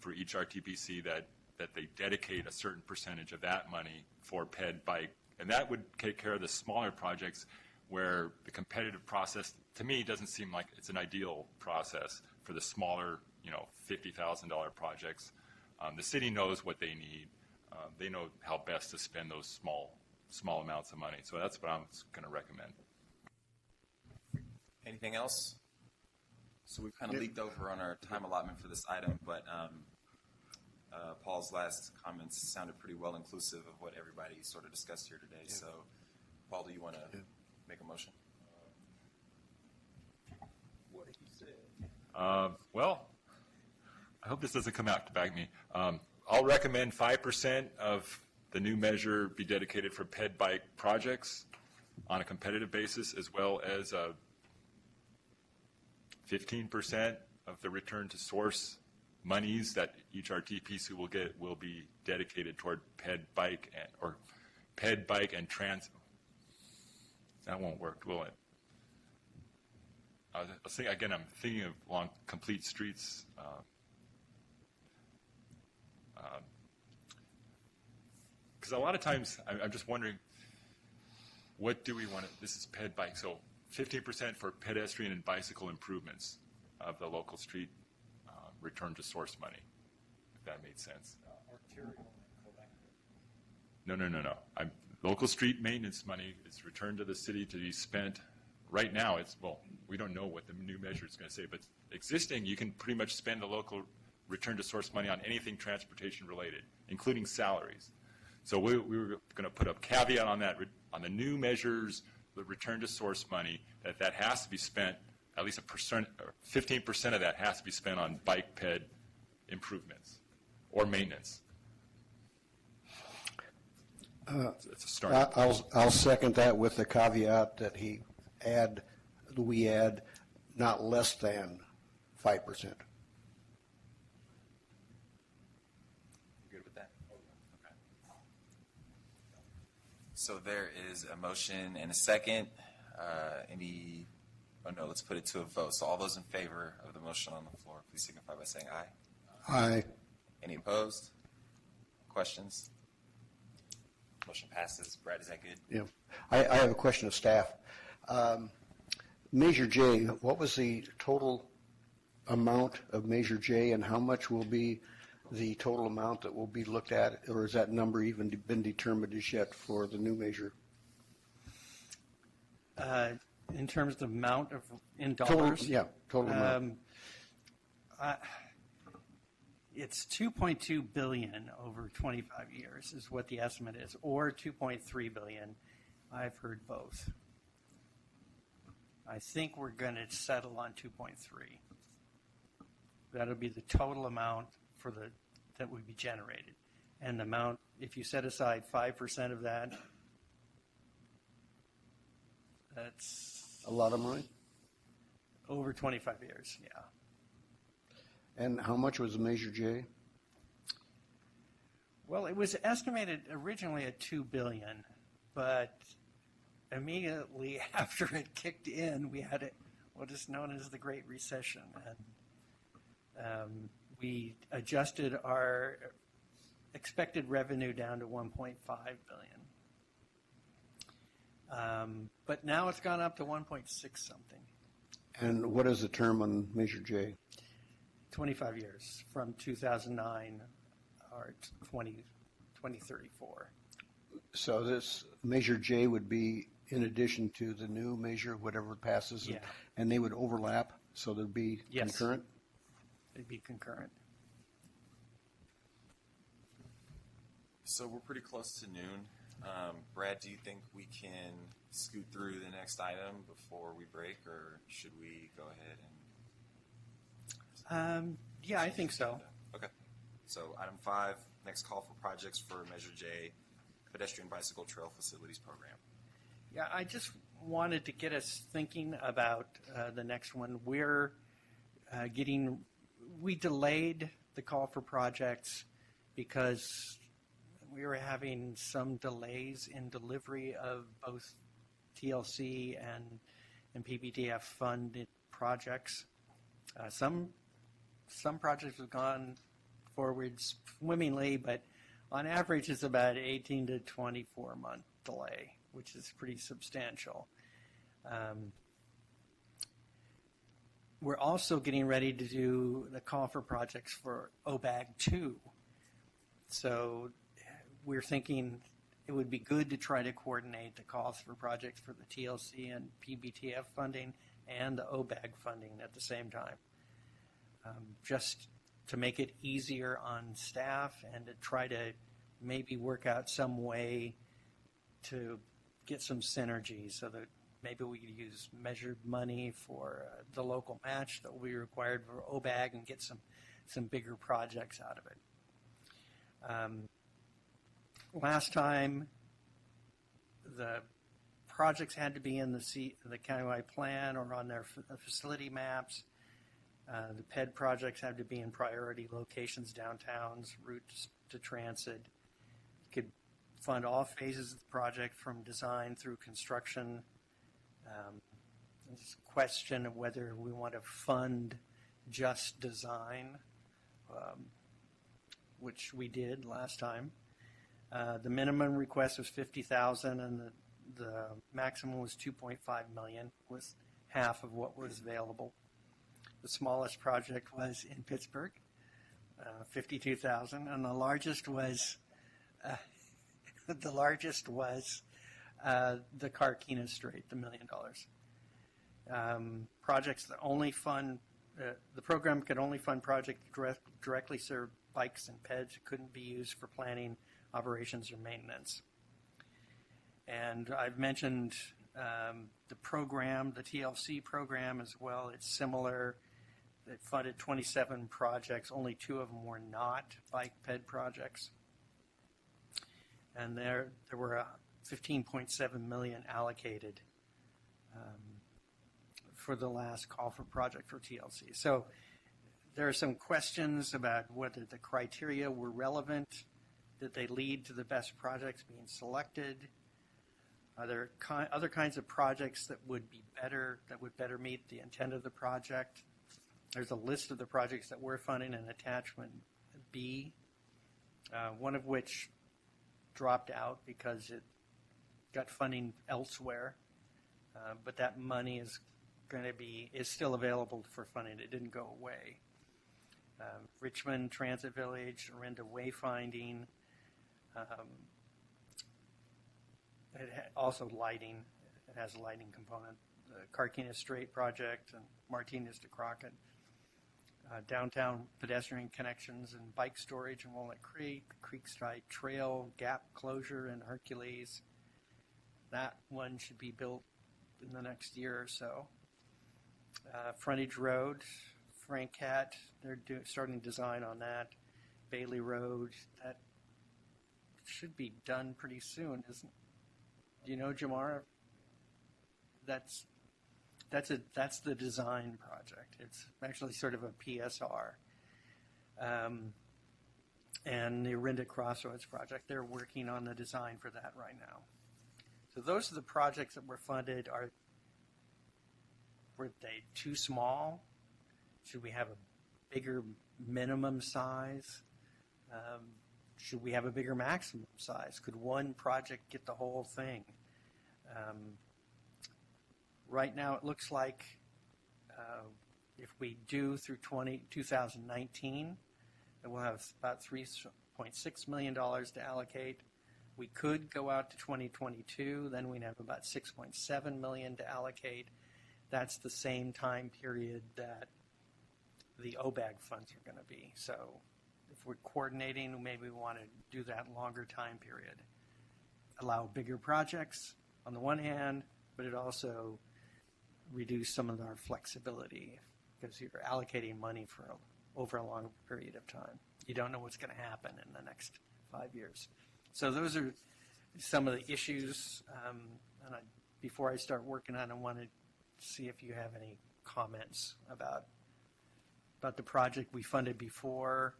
for each RTPC that they dedicate a certain percentage of that money for ped bike. And that would take care of the smaller projects where the competitive process, to me, doesn't seem like it's an ideal process for the smaller, $50,000 projects. The city knows what they need. They know how best to spend those small amounts of money. So that's what I'm going to recommend. Anything else? So we've kind of leaked over on our time allotment for this item, but Paul's last comments sounded pretty well inclusive of what everybody sort of discussed here today. So, Paul, do you want to make a motion? What he said. Well, I hope this doesn't come out to bag me. I'll recommend 5% of the new measure be dedicated for ped bike projects on a competitive basis, as well as 15% of the return to source monies that each RTPC will get will be dedicated toward ped bike and trans. That won't work, will it? I'm thinking of along complete streets. Because a lot of times I'm just wondering, what do we want to, this is ped bike, so 15% for pedestrian and bicycle improvements of the local street return to source money, if that made sense. Arterial and collective. No. Local street maintenance money is returned to the city to be spent. Right now, we don't know what the new measure is going to say, but existing, you can pretty much spend the local return to source money on anything transportation related, including salaries. So we were going to put a caveat on that, on the new measures, the return to source money, that has to be spent, at least 15% of that has to be spent on bike ped improvements or maintenance. It's a start. I'll second that with the caveat that we add not less than 5%. Good with that? Okay. So there is a motion and a second. Let's put it to a vote. So all those in favor of the motion on the floor, please signify by saying aye. Aye. Any opposed? Questions? Motion passes. Brad, is that good? Yeah. I have a question of staff. Measure J, what was the total amount of Measure J, and how much will be the total amount that will be looked at, or has that number even been determined as yet for the new measure? In terms of amount of, in Total, dollars? yeah, total amount. It's 2.2 billion over 25 years is what the estimate is, or 2.3 billion. I've heard both. I think we're going to settle on 2.3. That'll be the total amount for that would be generated. And the amount, if you set aside 5% of that, that's A lot of money? over 25 years, yeah. And how much was the Measure J? Well, it was estimated originally at 2 billion, but immediately after it kicked in, we had what is known as the Great Recession, and we adjusted our expected revenue down to 1.5 billion. But now it's gone up to 1.6 something. And what is the term on Measure J? 25 years from 2009 or 2034. So this Measure J would be in addition to the new measure, whatever passes, Yeah. and they would overlap, so there'd be Yes. concurrent? It'd be concurrent. So we're pretty close to noon. Brad, do you think we can scoot through the next item before we break, or should we go ahead and? Yeah, I think so. Okay. So item 5, next call for projects for Measure J, Pedestrian Bicycle Trail Facilities Program. Yeah, I just wanted to get us thinking about the next one. We delayed the call for projects because we were having some delays in delivery of both TLC and PBTF funded projects. Some projects have gone forward swimmingly, but on average it's about 18 to 24 month delay, which is pretty substantial. We're also getting ready to do the call for projects for OBAG 2. So we're thinking it would be good to try to coordinate the calls for projects for the TLC and PBTF funding and the OBAG funding at the same time. Just to make it easier on staff and to try to maybe work out some way to get some synergy so that maybe we could use measured money for the local match that will be required for OBAG and get some bigger projects out of it. Last time, the projects had to be in the countywide plan or on their facility maps. The PED projects had to be in priority locations, downtowns, routes to transit. Could fund all phases of the project from design through construction. There's a question of whether we want to fund just design, which we did last time. The minimum request was $50,000 and the maximum was $2.5 million, was half of what was available. The smallest project was in Pittsburgh, $52,000, and the largest was the Carquina Strait, the $1 million. Projects that only fund the program could only fund projects directly serve bikes and PEDs. It couldn't be used for planning, operations, or maintenance. And I've mentioned the program, the TLC program as well. It's similar. It funded 27 projects. Only 2 of them were not bike PED projects. And there were 15.7 million allocated for the last call for project for TLC. So there are some questions about whether the criteria were relevant. Did they lead to the best projects being selected? Are there other kinds of projects that would be better, that would better meet the intent of the project? There's a list of the projects that we're funding, an attachment B, one of which dropped out because it got funding elsewhere. But that money is still available for funding. It didn't go away. Richmond Transit Village, Orinda Wayfinding, also lighting. It has a lighting component. The Carquinez Strait project and Martinez to Crockett. Downtown pedestrian connections and bike storage in Walnut Creek, Creekside Trail, Gap closure in Hercules. That one should be built in the next year or so. Frontage Road, Frankat, they're starting design on that. Bailey Road, that should be done pretty soon, isn't it? Do you know, Jamar? That's the design project. It's actually sort of a PSR. And the Orinda Crossroads project, they're working on the design for that right now. So those are the projects that were funded. Were they too small? Should we have a bigger minimum size? Should we have a bigger maximum size? Could one project get the whole thing? Right now, it looks like if we do through 2019, then we'll have about $3.6 million to allocate. We could go out to 2022, then we'd have about $6.7 million to allocate. That's the same time period that the OBAG funds are going to be. So if we're coordinating, maybe we want to do that longer time period. Allow bigger projects on the one hand, but it also reduce some of our flexibility because you're allocating money for over a long period of time. You don't know what's going to happen in the next 5 years. So those are some of the issues. Before I start working on it, I want to see if you have any comments about the project we funded before,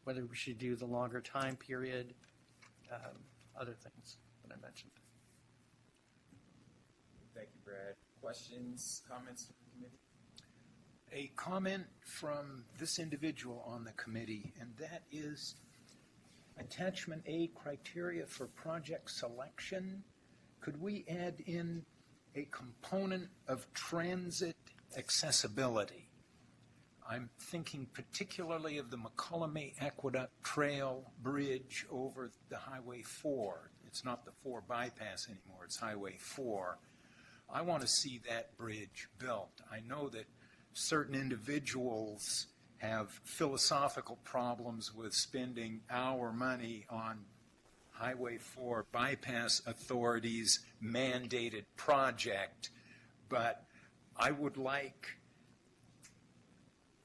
whether we should do the longer time period, other things that I mentioned. Thank you, Brad. Questions, comments from the committee? A comment from this individual on the committee, and that is Attachment A, criteria for project selection. Could we add in a component of transit accessibility? I'm thinking particularly of the McCullamy Aqueduct Trail Bridge over the Highway 4. It's not the 4 bypass anymore, it's Highway 4. I want to see that bridge built. I know that certain individuals have philosophical problems with spending our money on Highway 4 bypass authorities mandated project, but I would like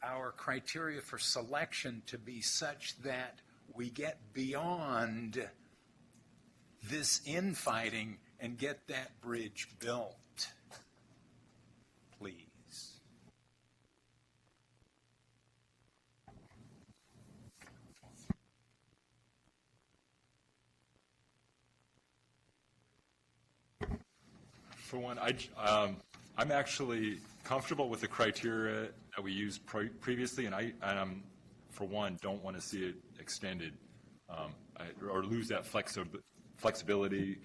our criteria for selection to be such that we get beyond this infighting and get that bridge built. Please. For one, I'm actually comfortable with the criteria that we used previously, and I for one, don't want to see it extended or lose that flexibility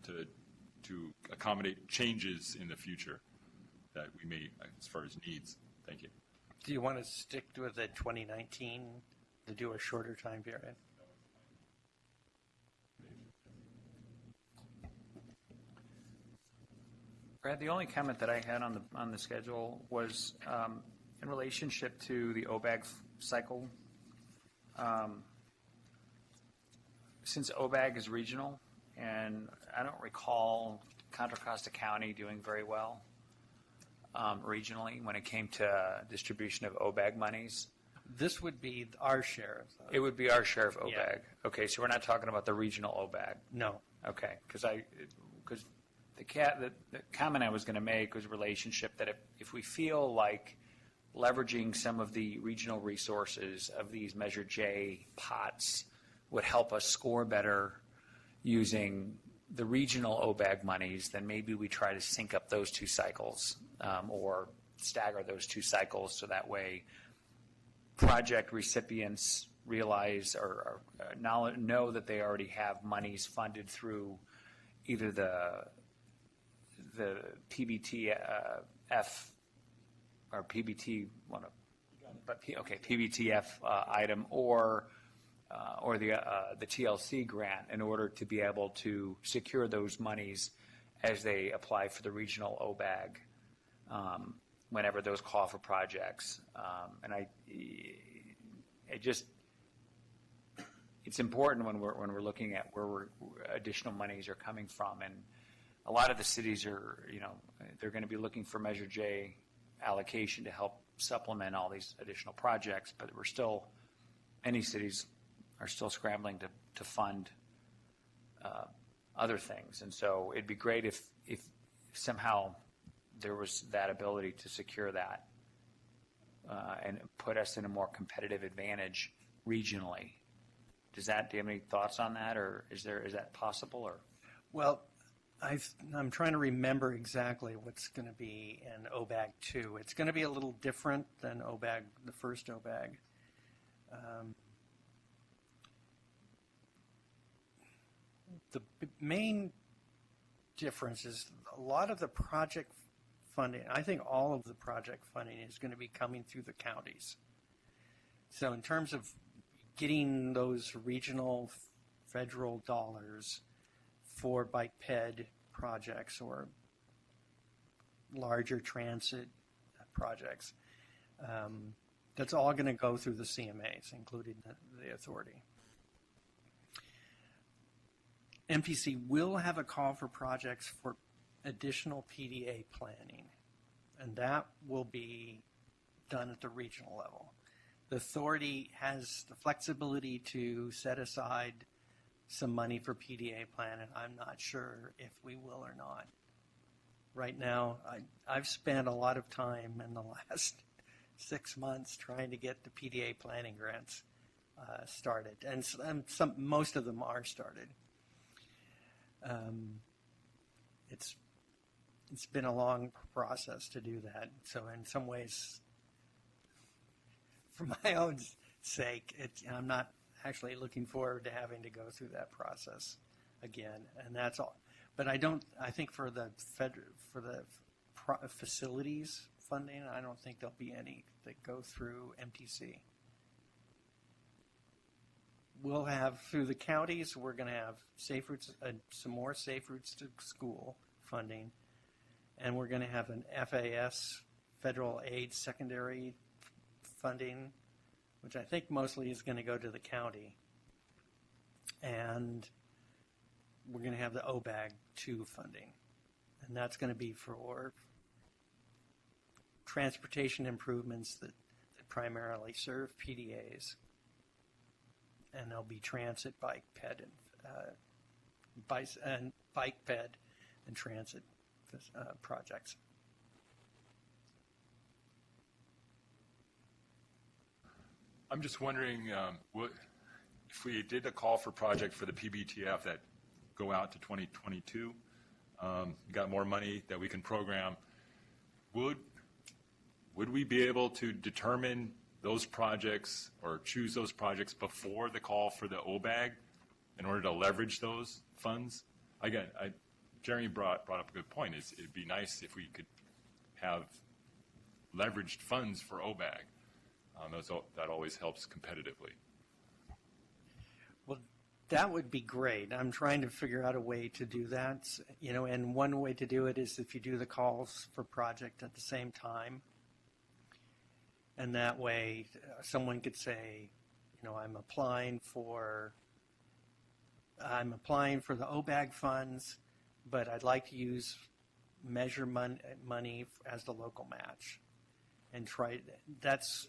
to accommodate changes in the future that we may, as far as needs. Thank you. Do you want to stick with the 2019 to do a shorter time period? Brad, the only comment that I had on the schedule was in relationship to the OBAG cycle. Since OBAG is regional, and I don't recall Contra Costa County doing very well regionally when it came to distribution of OBAG monies. This would be our share of It would be our share of OBAG. Yeah. Okay, so we're not talking about the regional OBAG. No. Okay, because the comment I was going to make was relationship that if we feel like leveraging some of the regional resources of these Measure J pots would help us score better using the regional OBAG monies, then maybe we try to sync up those two cycles or stagger those two cycles so that way project recipients realize or know that they already have monies funded through either the PBTF or PBT PBTF item or the TLC grant in order to be able to secure those monies as they apply for the regional OBAG whenever those call for projects. It's important when we're looking at where additional monies are coming from, and a lot of the cities are, they're going to be looking for Measure J allocation to help supplement all these additional projects, but many cities are still scrambling to fund other things. And so it'd be great if somehow there was that ability to secure that and put us in a more competitive advantage regionally. Do you have any thoughts on that, or is that possible? Or Well, I'm trying to remember exactly what's going to be in OBAG 2. It's going to be a little different than OBAG, the first OBAG. The main difference is a lot of the project funding, I think all of the project funding is going to be coming through the counties. So in terms of getting those regional federal dollars for bike ped projects or larger transit projects, that's all going to go through the CMAs, including the authority. MPC will have a call for projects for additional PDA planning, and that will be done at the regional level. The authority has the flexibility to set aside some money for PDA plan, and I'm not sure if we will or not. Right now, I've spent a lot of time in the last 6 months trying to get the PDA planning grants started, and most of them are started. It's been a long process to do that. So in some ways, for my own sake, I'm not actually looking forward to having to go through that process again, and that's all. But I think for the facilities funding, I don't think there'll be any that go through MTC. We'll have, through the counties, we're going to have safe routes, some more safe routes to school funding, and we're going to have an FAS, federal aid secondary funding, which I think mostly is going to go to the county. And we're going to have the OBAG 2 funding, and that's going to be for transportation improvements that primarily serve PDAs. And there'll be transit, bike ped, and bike ped and transit projects. I'm just wondering, if we did a call for project for the PBTF that go out to 2022, got more money that we can program, would we be able to determine those projects or choose those projects before the call for the OBAG in order to leverage those funds? Again, Jeremy brought up a good point. It'd be nice if we could have leveraged funds for OBAG. That always helps competitively. Well, that would be great. I'm trying to figure out a way to do that. And one way to do it is if you do the calls for project at the same time. And that way, someone could say, I'm applying for the OBAG funds, but I'd like to use measure money as the local match, and that's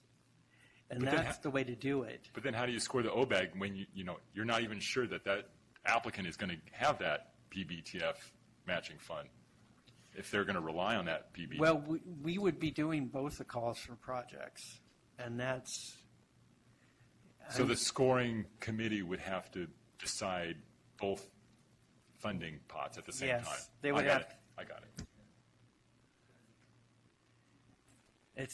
the way to do it. But then, how do you score the OBAG when you're not even sure that applicant is going to have that PBTF matching fund? If they're going to rely on that PB. Well, we would be doing both the calls for projects, and that's... So the scoring committee would have to decide both funding pots at the same time? Yes, they would have... I got it.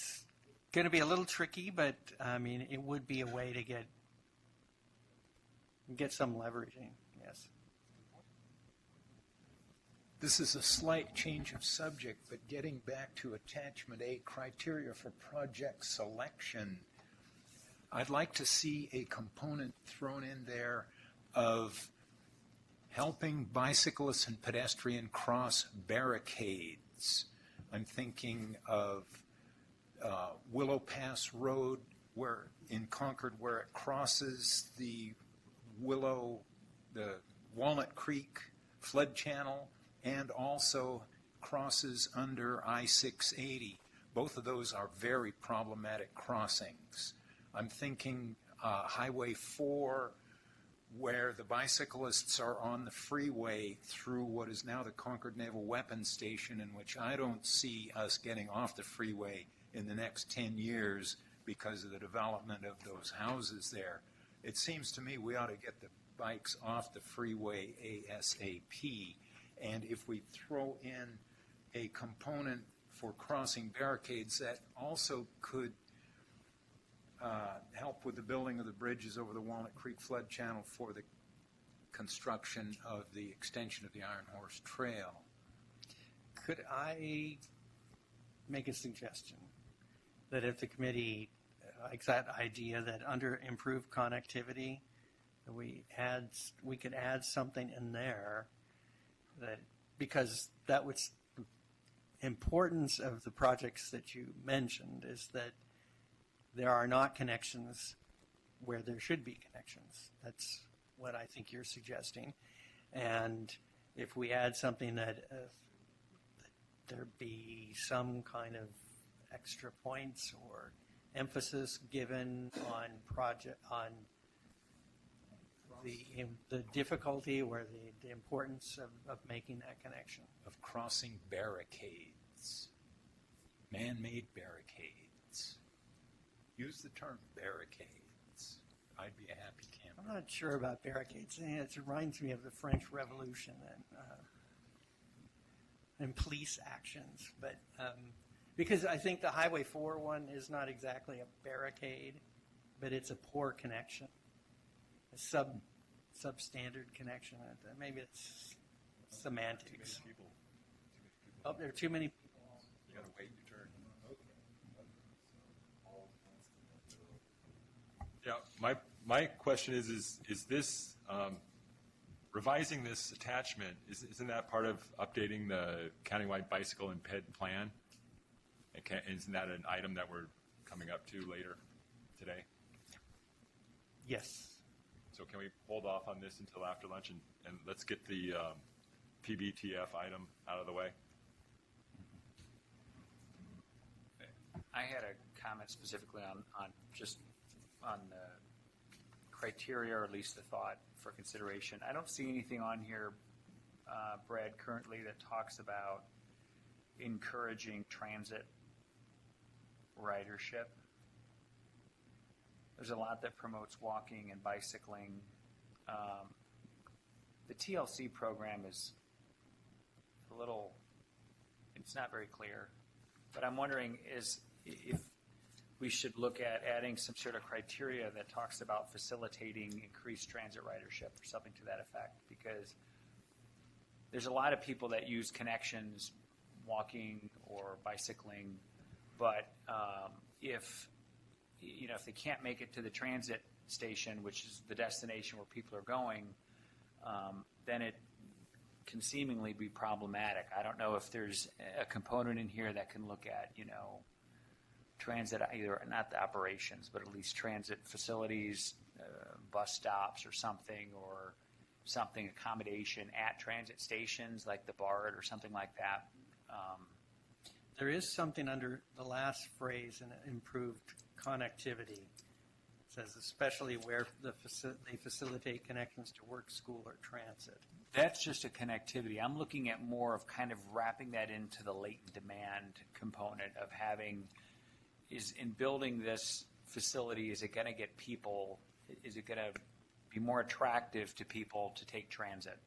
going to be a little tricky, but I mean, it would be a way to get some leveraging, yes. This is a slight change of subject, but getting back to attachment A, criteria for project selection, I'd like to see a component thrown in there of helping bicyclists and pedestrian cross barricades. I'm thinking of Willow Pass Road in Concord where it crosses the Walnut Creek flood channel and also crosses under I-680. Both of those are very problematic crossings. I'm thinking Highway 4 where the bicyclists are on the freeway through what is now the Concord Naval Weapons Station, in which I don't see us getting off the freeway in the next 10 years because of the development of those houses there. It seems to me we ought to get the bikes off the freeway ASAP. And if we throw in a component for crossing barricades, that also could help with the building of the bridges over the Walnut Creek flood channel for the construction of the extension of the Iron Horse Trail. Could I make a suggestion that if the committee likes that idea that under improved connectivity, that we could add something in there that, because that was the importance of the projects that you mentioned, is that there are not connections where there should be connections. That's what I think you're suggesting. And if we add something that there be some kind of extra points or emphasis given on the difficulty or the importance of making that connection. Of crossing barricades, man-made barricades. Use the term barricades. I'd be a happy camper. I'm not sure about barricades. It reminds me of the French Revolution and police actions. But because I think the Highway 4 one is not exactly a barricade, but it's a poor connection, a substandard connection. Maybe it's semantics. Too many people. Oh, there are too many people. You got to wait your turn. Yeah, my question is this, revising this attachment, isn't that part of updating the countywide bicycle and ped plan? Isn't that an item that we're coming up to later today? Yes. So can we hold off on this until after lunch and let's get the PBTF item out of the way? I had a comment specifically on the criteria, or at least the thought for consideration. I don't see anything on here, Brad, currently that talks about encouraging transit ridership. There's a lot that promotes walking and bicycling. The TLC program is it's not very clear, but I'm wondering if we should look at adding some sort of criteria that talks about facilitating increased transit ridership or something to that effect, because there's a lot of people that use connections walking or bicycling, but if they can't make it to the transit station, which is the destination where people are going, then it can seemingly be problematic. I don't know if there's a component in here that can look at, transit, either not the operations, but at least transit facilities, bus stops or something accommodation at transit stations like the BART or something like that. There is something under the last phrase in improved connectivity. It says especially where they facilitate connections to work, school, or transit. That's just a connectivity. I'm looking at more of kind of wrapping that into the latent demand component of in building this facility, is it going to get people, is it going to be more attractive to people to take transit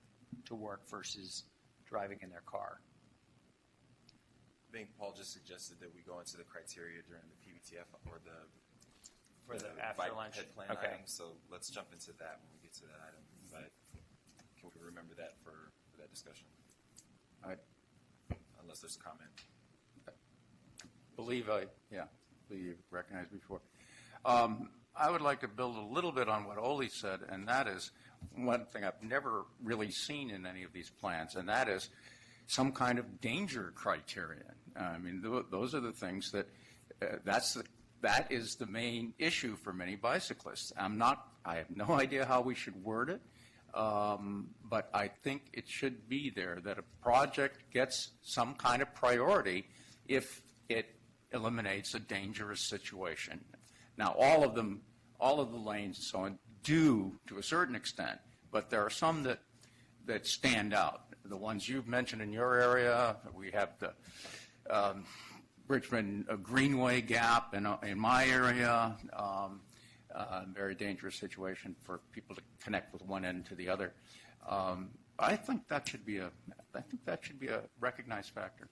to work versus driving in their car? think Paul just suggested that we go into the criteria during the PBTF or For the after bike lunch? ped plan Okay. item. So let's jump into that when we get to that item. But can we remember that for that discussion? I Unless there's a comment. believe you recognized before. I would like to build a little bit on what Ole said, and that is one thing I've never really seen in any of these plans, and that is some kind of danger criterion. I mean, those are the things that, that is the main issue for many bicyclists. I have no idea how we should word it, but I think it should be there, that a project gets some kind of priority if it eliminates a dangerous situation. Now, all of the lanes and so on do to a certain extent, but there are some that stand out. The ones you've mentioned in your area, we have the Richmond Greenway Gap in my area, very dangerous situation for people to connect with one end to the other. I think that should be a recognized factor.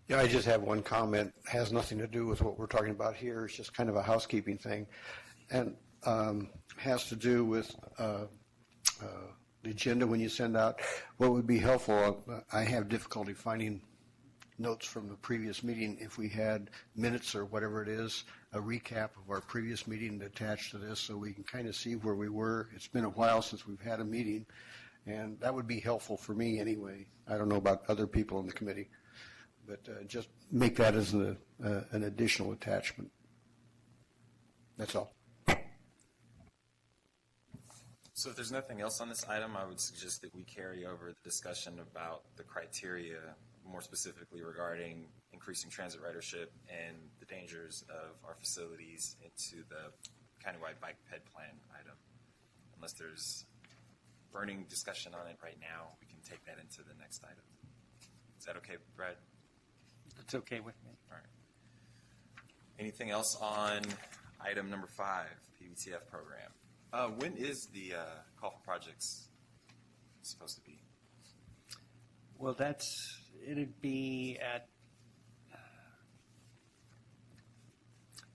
Yeah, I just have one comment. It has nothing to do with what we're talking about here. It's just kind of a housekeeping thing. And has to do with the agenda when you send out. What would be helpful, I have difficulty finding notes from the previous meeting. If we had minutes or whatever it is, a recap of our previous meeting attached to this so we can kind of see where we were. It's been a while since we've had a meeting, and that would be helpful for me anyway. I don't know about other people in the committee. But just make that as an additional attachment. That's all. So if there's nothing else on this item, I would suggest that we carry over the discussion about the criteria, more specifically regarding increasing transit ridership and the dangers of our facilities, into the Countywide Bike Ped Plan item. Unless there's burning discussion on it right now, we can take that into the next item. Is that okay, Brad? It's okay with me. All right. Anything else on item number 5, PBTF program? When is the call for projects supposed to be? Well, it'd be at,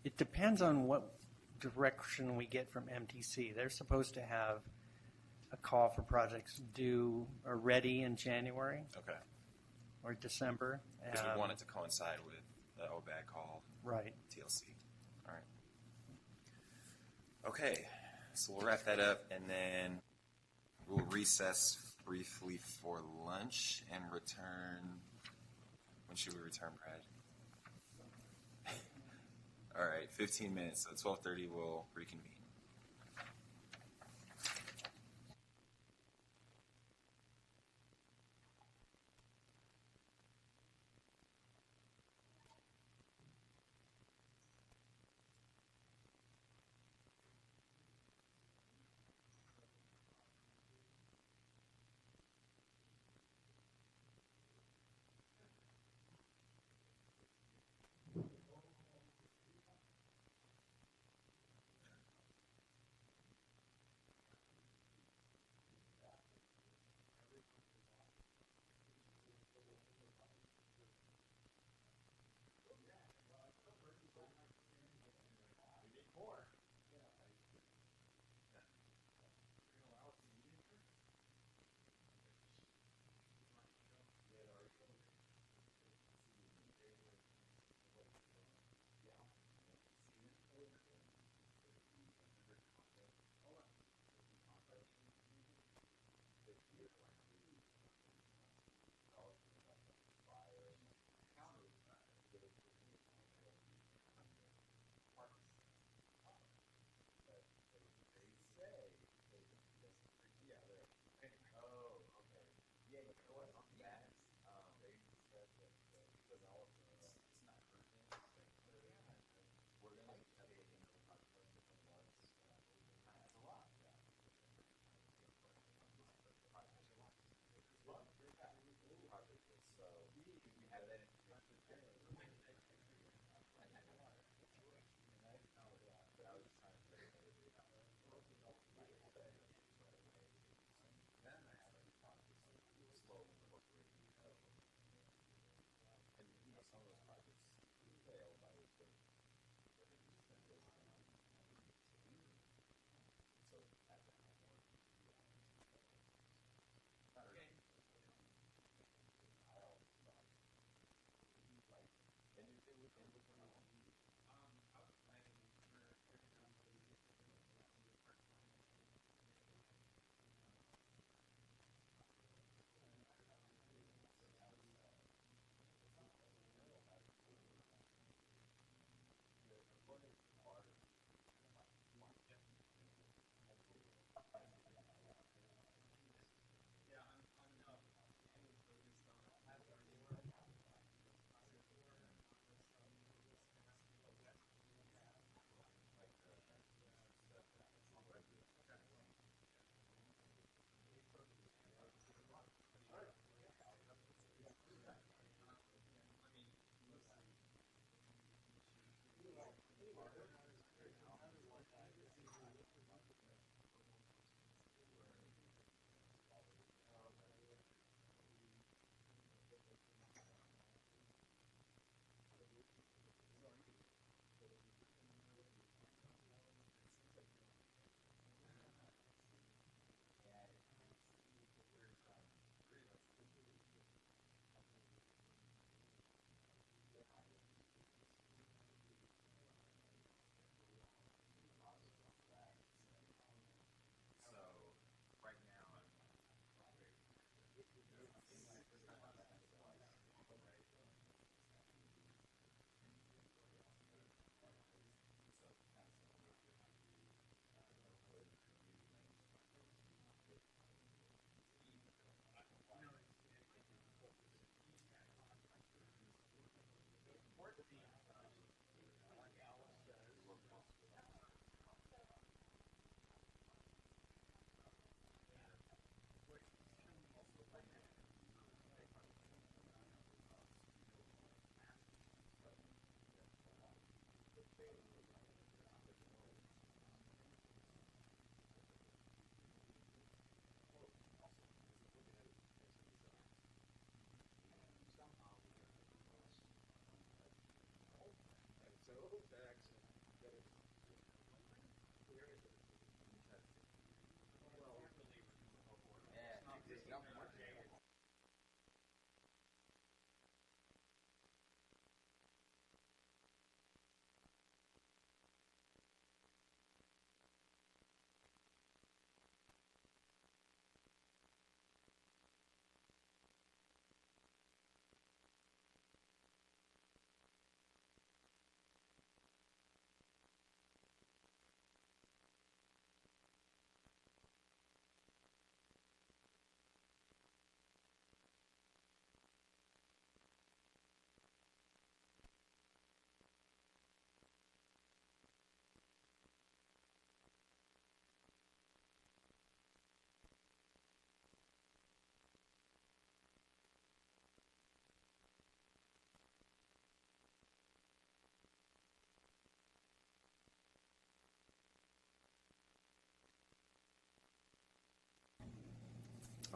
it depends on what direction we get from MTC. They're supposed to have a call for projects due or ready in January Okay. or December. Because we want it to coincide with the OBAG call. Right. TLC. All right. Okay. So we'll wrap that up, and then we'll recess briefly for lunch and return. When should we return, Brad? All right, 15 minutes. So 12:30 we'll reconvene.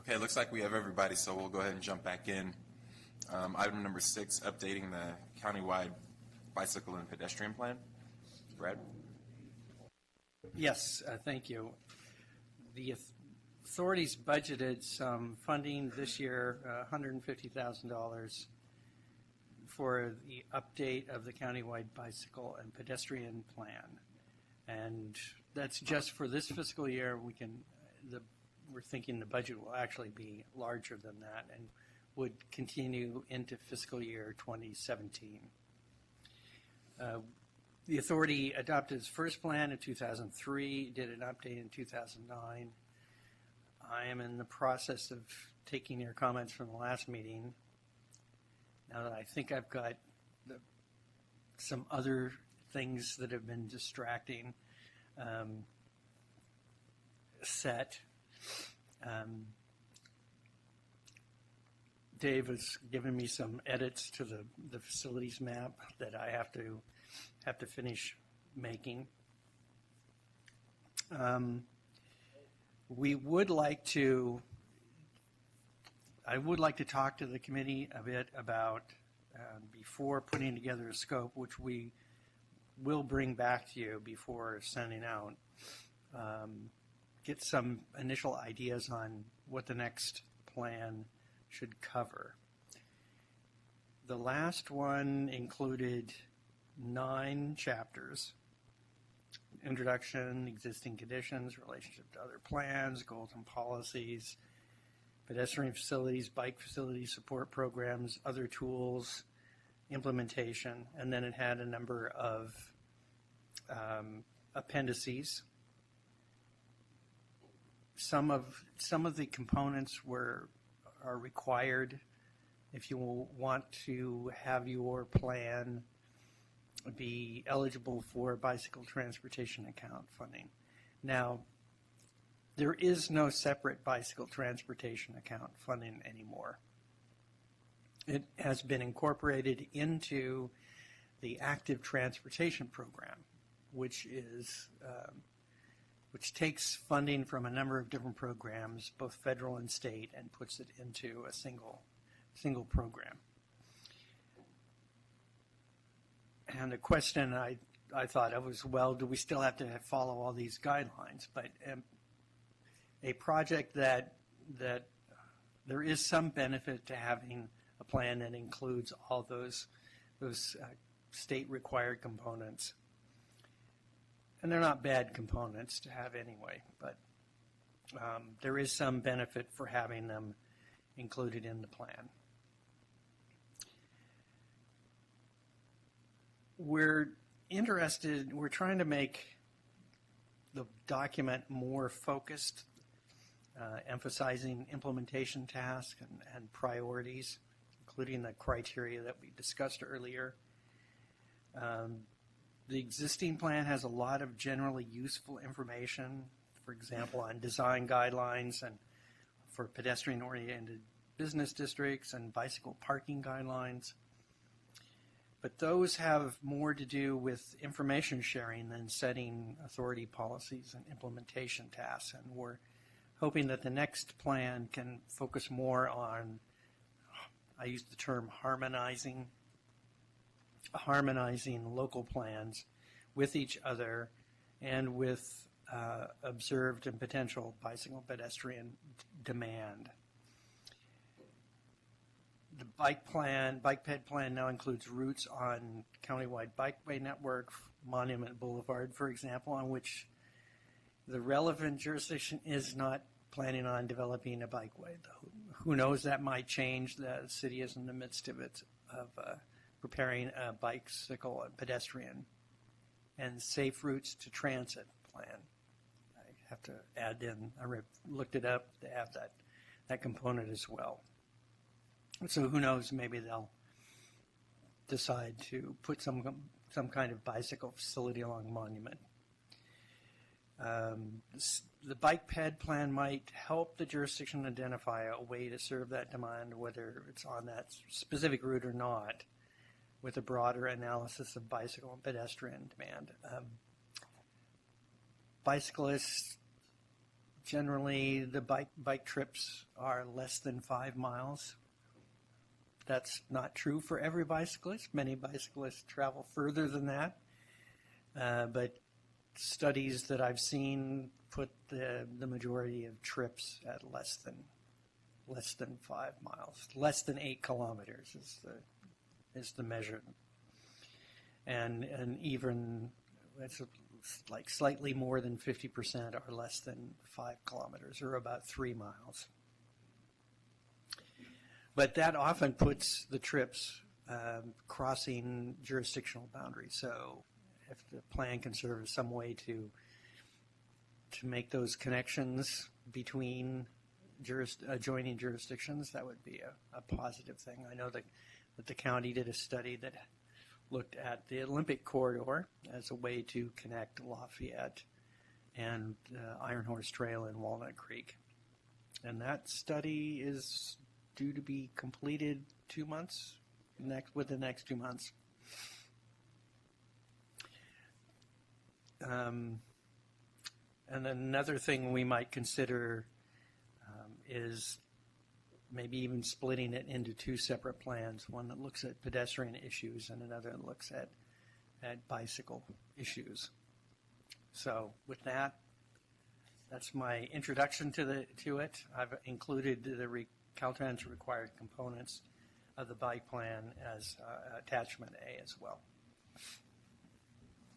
Okay, looks like we have everybody, so we'll go ahead and jump back in. Item number 6, updating the countywide bicycle and pedestrian plan. Brad? Yes, thank you. The authorities budgeted some funding this year, $150,000 for the update of the countywide bicycle and pedestrian plan. And that's just for this fiscal year. We're thinking the budget will actually be larger than that and would continue into fiscal year 2017. The authority adopted its first plan in 2003, did an update in 2009. I am in the process of taking your comments from the last meeting. Now that I think I've got some other things that have been distracting set. Dave has given me some edits to the facilities map that I have to finish making. I would like to talk to the committee a bit about, before putting together a scope, which we will bring back to you before sending out, get some initial ideas on what the next plan should cover. The last one included 9 chapters: introduction, existing conditions, relationship to other plans, goals and policies, pedestrian facilities, bike facilities, support programs, other tools, implementation, and then it had a number of appendices. Some of the components are required if you want to have your plan be eligible for bicycle transportation account funding. Now, there is no separate bicycle transportation account funding anymore. It has been incorporated into the active transportation program, which takes funding from a number of different programs, both federal and state, and puts it into a single program. And the question I thought of was, well, do we still have to follow all these guidelines? But a project that there is some benefit to having a plan that includes all those state required components. And they're not bad components to have anyway, but there is some benefit for having them included in the plan. We're trying to make the document more focused, emphasizing implementation tasks and priorities, including the criteria that we discussed earlier. The existing plan has a lot of generally useful information, for example, on design guidelines and for pedestrian-oriented business districts and bicycle parking guidelines. But those have more to do with information sharing than setting authority policies and implementation tasks. And we're hoping that the next plan can focus more on, I use the term harmonizing local plans with each other and with observed and potential bicycle pedestrian demand. The bike ped plan now includes routes on countywide bikeway network, Monument Boulevard, for example, on which the relevant jurisdiction is not planning on developing a bikeway. Who knows, that might change. The city is in the midst of preparing a bicycle and pedestrian and safe routes to transit plan. I have to add in, I looked it up to add that component as well. So who knows, maybe they'll decide to put some kind of bicycle facility along Monument. The bike ped plan might help the jurisdiction identify a way to serve that demand, whether it's on that specific route or not, with a broader analysis of bicycle and pedestrian demand. Bicyclists generally the bike trips are less than 5 miles. That's not true for every bicyclist. Many bicyclists travel further than that. But studies that I've seen put the majority of trips at less than 5 miles. Less than 8 kilometers is the measure. And even it's like slightly more than 50% are less than 5 kilometers, or about 3 miles. But that often puts the trips crossing jurisdictional boundaries. So if the plan can serve as some way to make those connections between adjoining jurisdictions, that would be a positive thing. I know that the county did a study that looked at the Olympic corridor as a way to connect Lafayette and Iron Horse Trail and Walnut Creek. And that study is due to be completed within the next 2 months. And then another thing we might consider is maybe even splitting it into 2 separate plans, one that looks at pedestrian issues and another that looks at bicycle issues. So with that, that's my introduction to it. I've included the Caltrans required components of the bike plan as attachment A as well.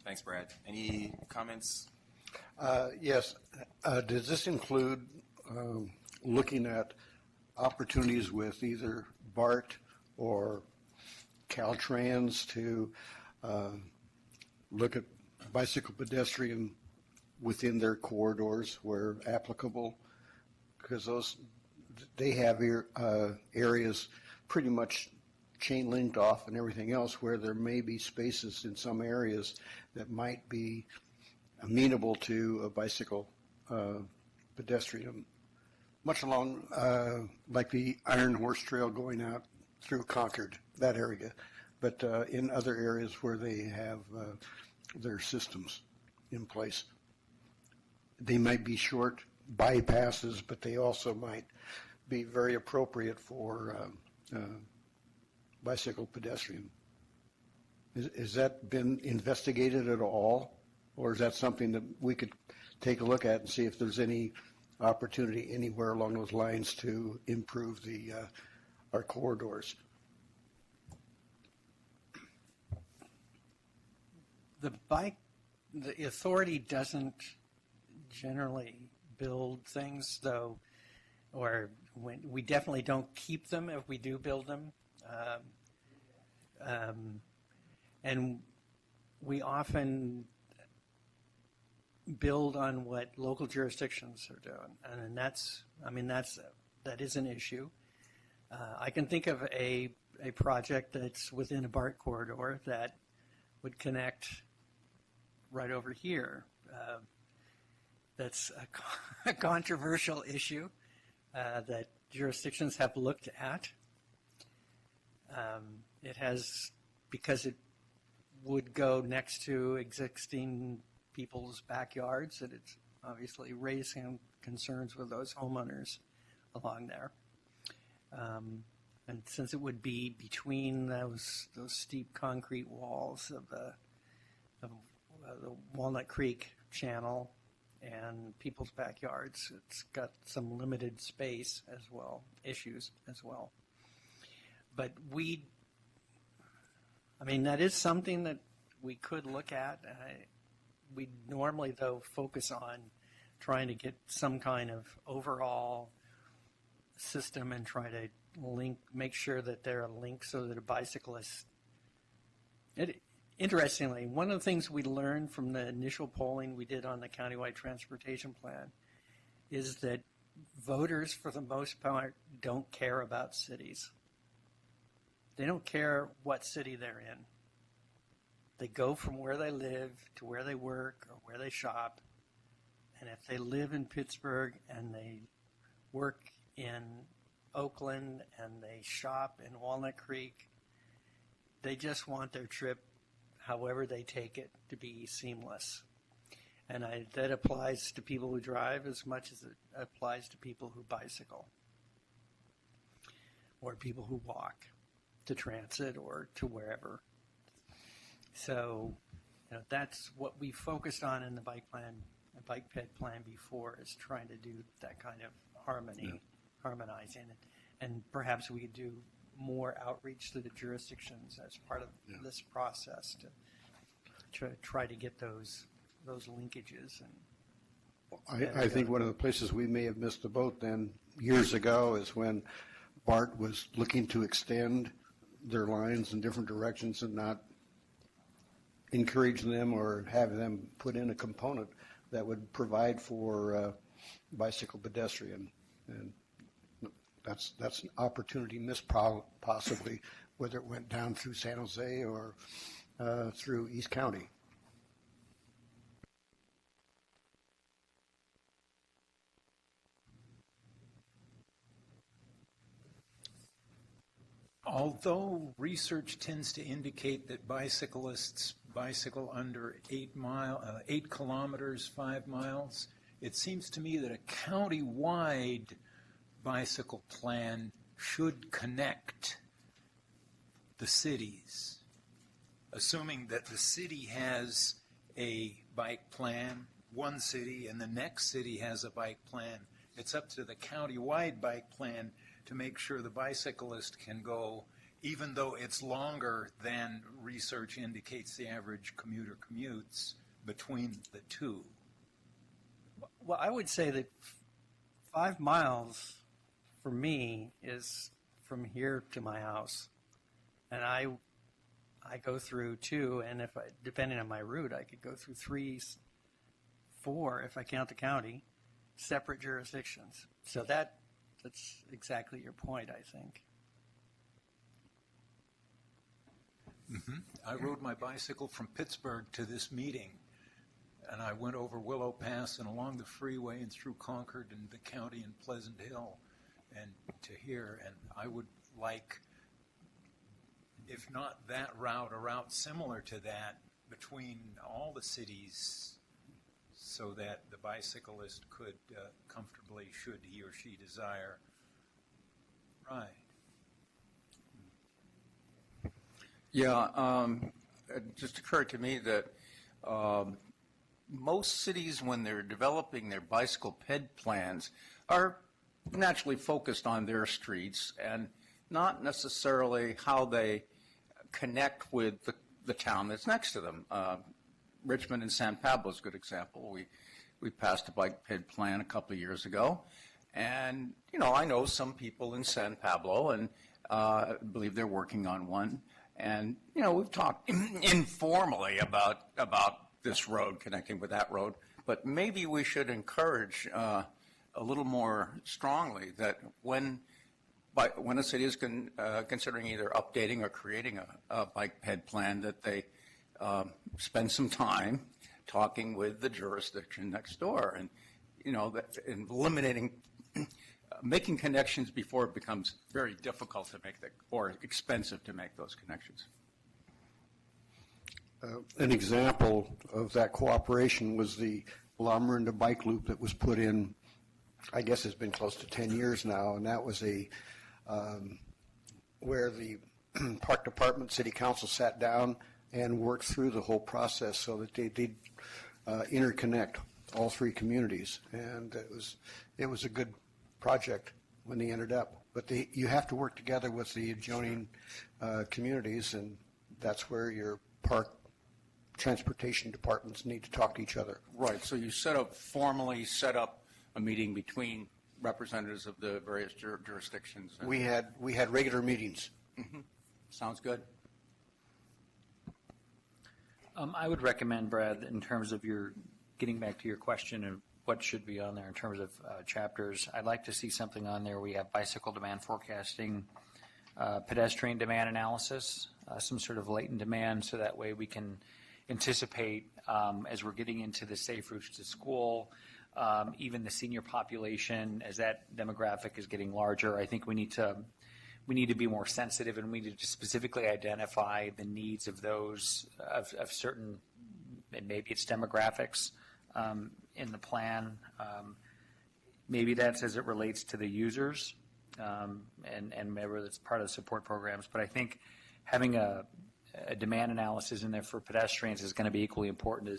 Thanks, Brad. Any comments? Yes. Does this include looking at opportunities with either BART or Caltrans to look at bicycle pedestrian within their corridors where applicable? Because they have areas pretty much chain linked off and everything else where there may be spaces in some areas that might be amenable to a bicycle pedestrian, much along like the Iron Horse Trail going out through Concord, that area, but in other areas where they have their systems in place. They might be short bypasses, but they also might be very appropriate for bicycle pedestrian. Has that been investigated at all? Or is that something that we could take a look at and see if there's any opportunity anywhere along those lines to improve our corridors? The authority doesn't generally build things, though, or we definitely don't keep them if we do build them. And we often build on what local jurisdictions are doing, and that is an issue. I can think of a project that's within a BART corridor that would connect right over here. That's a controversial issue that jurisdictions have looked at. It has, because it would go next to existing people's backyards, and it's obviously raising concerns with those homeowners along there. And since it would be between those steep concrete walls of the Walnut Creek channel and people's backyards, it's got some limited space as well, issues as well. But that is something that we could look at. We normally, though, focus on trying to get some kind of overall system and try to make sure that they're linked so that a bicyclist. Interestingly, one of the things we learned from the initial polling we did on the Countywide Transportation Plan is that voters, for the most part, don't care about cities. They don't care what city they're in. They go from where they live to where they work or where they shop. And if they live in Pittsburgh and they work in Oakland and they shop in Walnut Creek, they just want their trip, however they take it, to be seamless. And that applies to people who drive as much as it applies to people who bicycle or people who walk to transit or to wherever. So, that's what we focused on in the bike ped plan before, is trying to do that kind of harmonizing it. And perhaps we could do more outreach to the jurisdictions as part of this process to try to get those linkages. And I think one of the places we may have missed the boat then years ago is when BART was looking to extend their lines in different directions and not encourage them or have them put in a component that would provide for bicycle pedestrian. And that's an opportunity missed possibly, whether it went down through San Jose or through East County. Although research tends to indicate that bicyclists bicycle under 8 kilometers, 5 miles, it seems to me that a county-wide bicycle plan should connect the cities. Assuming that the city has a bike plan, one city, and the next city has a bike plan, it's up to the county-wide bike plan to make sure the bicyclist can go, even though it's longer than research indicates the average commuter commutes, between the two. Well, I would say that 5 miles for me is from here to my house. And I go through 2, and depending on my route, I could go through 3, 4, if I count the county, separate jurisdictions. So that's exactly your point, I think. Mm-hmm. I rode my bicycle from Pittsburgh to this meeting, and I went over Willow Pass and along the freeway and through Concord and the county and Pleasant Hill and to here. And I would like, if not that route, a route similar to that between all the cities, so that the bicyclist could comfortably, should he or she desire, ride. Yeah, it just occurred to me that most cities, when they're developing their bicycle ped plans, are naturally focused on their streets and not necessarily how they connect with the town that's next to them. Richmond and San Pablo is a good example. We passed a bike ped plan a couple of years ago, and I know some people in San Pablo, and I believe they're working on one. And we've talked informally about this road connecting with that road, but maybe we should encourage a little more strongly that when a city is considering either updating or creating a bike ped plan, that they spend some time talking with the jurisdiction next door, and and eliminating, making connections before it becomes very difficult to make or expensive to make those connections. An example of that cooperation was the La Miranda bike loop that was put in, I guess it's been close to 10 years now, and that was where the park department, city council sat down and worked through the whole process so that they did interconnect all 3 communities, and it was a good project when they ended up. But you have to work together with the adjoining communities, and that's where your park transportation departments need to talk to each other. Right. So you formally set up a meeting between representatives of the various jurisdictions. We had regular meetings. Mm-hmm. Sounds good. I would recommend, Brad, in terms of getting back to your question of what should be on there in terms of chapters, I'd like to see something on there. We have bicycle demand forecasting, pedestrian demand analysis, some sort of latent demand, so that way we can anticipate as we're getting into the safe routes to school, even the senior population, as that demographic is getting larger. I think we need to be more sensitive, and we need to specifically identify the needs of those of certain, and maybe it's demographics, in the plan. Maybe that's as it relates to the users, and maybe it's part of the support programs. But I think having a demand analysis in there for pedestrians is going to be equally important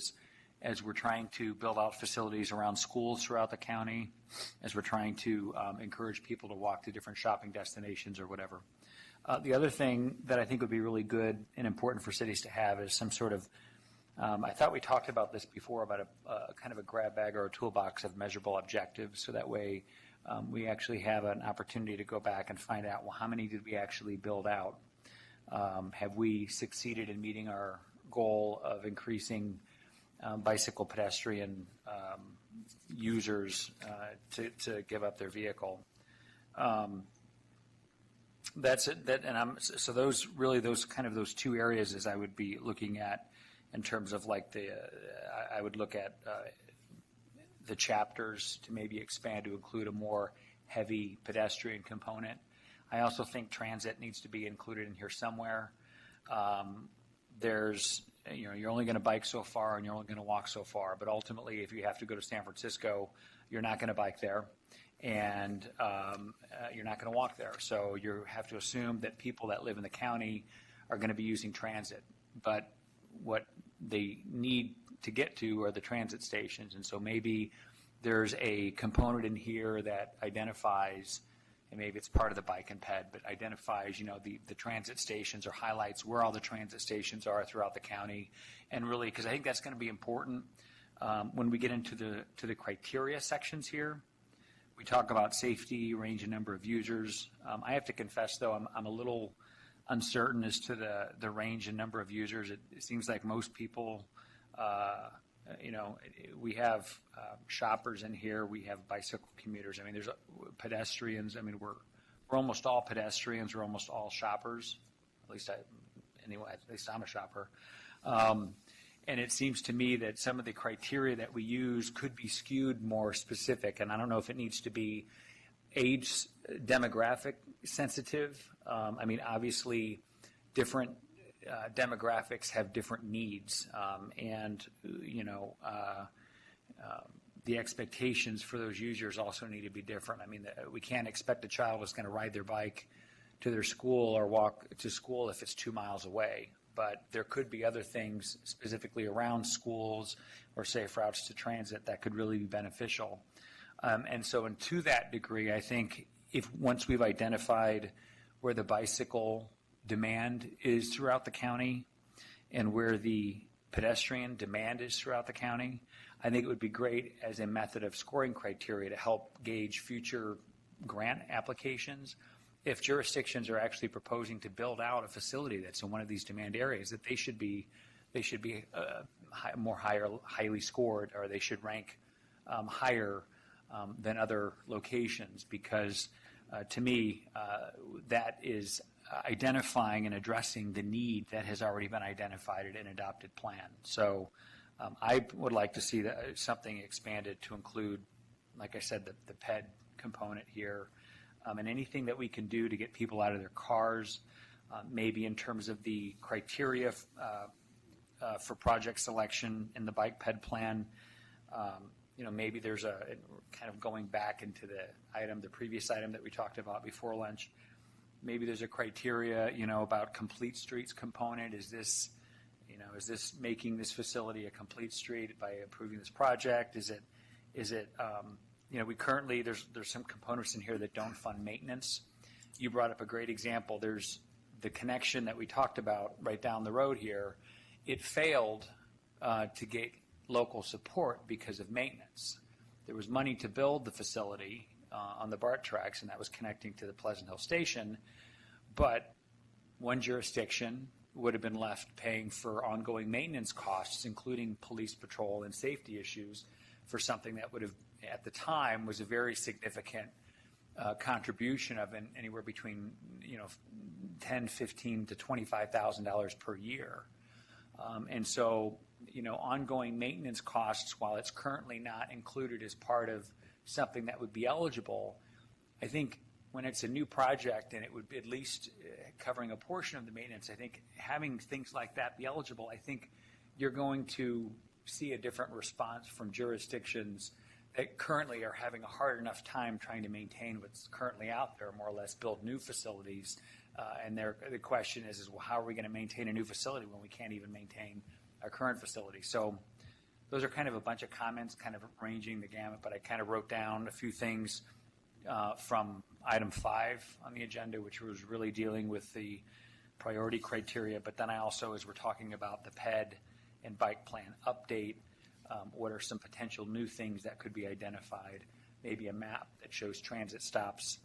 as we're trying to build out facilities around schools throughout the county, as we're trying to encourage people to walk to different shopping destinations or whatever. The other thing that I think would be really good and important for cities to have is some sort of, I thought we talked about this before, about a kind of a grab bag or a toolbox of measurable objectives, so that way we actually have an opportunity to go back and find out, well, how many did we actually build out? Have we succeeded in meeting our goal of increasing bicycle pedestrian users to give up their vehicle? That's it. So those two areas as I would be looking at in terms of like I would look at the chapters to maybe expand to include a more heavy pedestrian component. I also think transit needs to be included in here somewhere. You're only going to bike so far and you're only going to walk so far, but ultimately if you have to go to San Francisco, you're not going to bike there, and you're not going to walk there. So you have to assume that people that live in the county are going to be using transit, but what they need to get to are the transit stations. And so maybe there's a component in here that identifies, and maybe it's part of the bike and ped, but identifies, the transit stations or highlights where all the transit stations are throughout the county. And really, because I think that's going to be important when we get into the criteria sections here. We talk about safety, range and number of users. I have to confess, though, I'm a little uncertain as to the range and number of users. It seems like most people, we have shoppers in here. We have bicycle commuters. I mean, there's pedestrians. I mean, we're almost all pedestrians. We're almost all shoppers. At least I'm a shopper. And it seems to me that some of the criteria that we use could be skewed more specific. And I don't know if it needs to be age demographic sensitive. I mean, obviously, different demographics have different needs, and the expectations for those users also need to be different. I mean, we can't expect a child is going to ride their bike to their school or walk to school if it's 2 miles away. But there could be other things specifically around schools or safe routes to transit that could really be beneficial. And so, and to that degree, I think once we've identified where the bicycle demand is throughout the county and where the pedestrian demand is throughout the county, I think it would be great as a method of scoring criteria to help gauge future grant applications. If jurisdictions are actually proposing to build out a facility that's in one of these demand areas, that they should be highly scored, or they should rank higher than other locations, because to me that is identifying and addressing the need that has already been identified in an adopted plan. So I would like to see something expanded to include, like I said, the PED component here. And anything that we can do to get people out of their cars, maybe in terms of the criteria for project selection in the bike ped plan. Maybe there's a kind of going back into the previous item that we talked about before lunch. Maybe there's a criteria, about complete streets component. Is this making this facility a complete street by approving this project? Is it we currently, there's some components in here that don't fund maintenance. You brought up a great example. There's the connection that we talked about right down the road here. It failed to get local support because of maintenance. There was money to build the facility on the BART tracks, and that was connecting to the Pleasant Hill station, but one jurisdiction would have been left paying for ongoing maintenance costs, including police patrol and safety issues, for something that would have, at the time, was a very significant contribution of anywhere between $10,000, $15,000 to $25,000 per year. And so, ongoing maintenance costs, while it's currently not included as part of something that would be eligible, I think when it's a new project and it would be at least covering a portion of the maintenance, I think having things like that be eligible, I think you're going to see a different response from jurisdictions that currently are having a hard enough time trying to maintain what's currently out there, more or less build new facilities. And the question is, well, how are we going to maintain a new facility when we can't even maintain our current facility? So those are kind of a bunch of comments, kind of ranging the gamut, but I kind of wrote down a few things from item 5 on the agenda, which was really dealing with the priority criteria. But then I also, as we're talking about the PED and bike plan update, what are some potential new things that could be identified? Maybe a map that shows transit stops,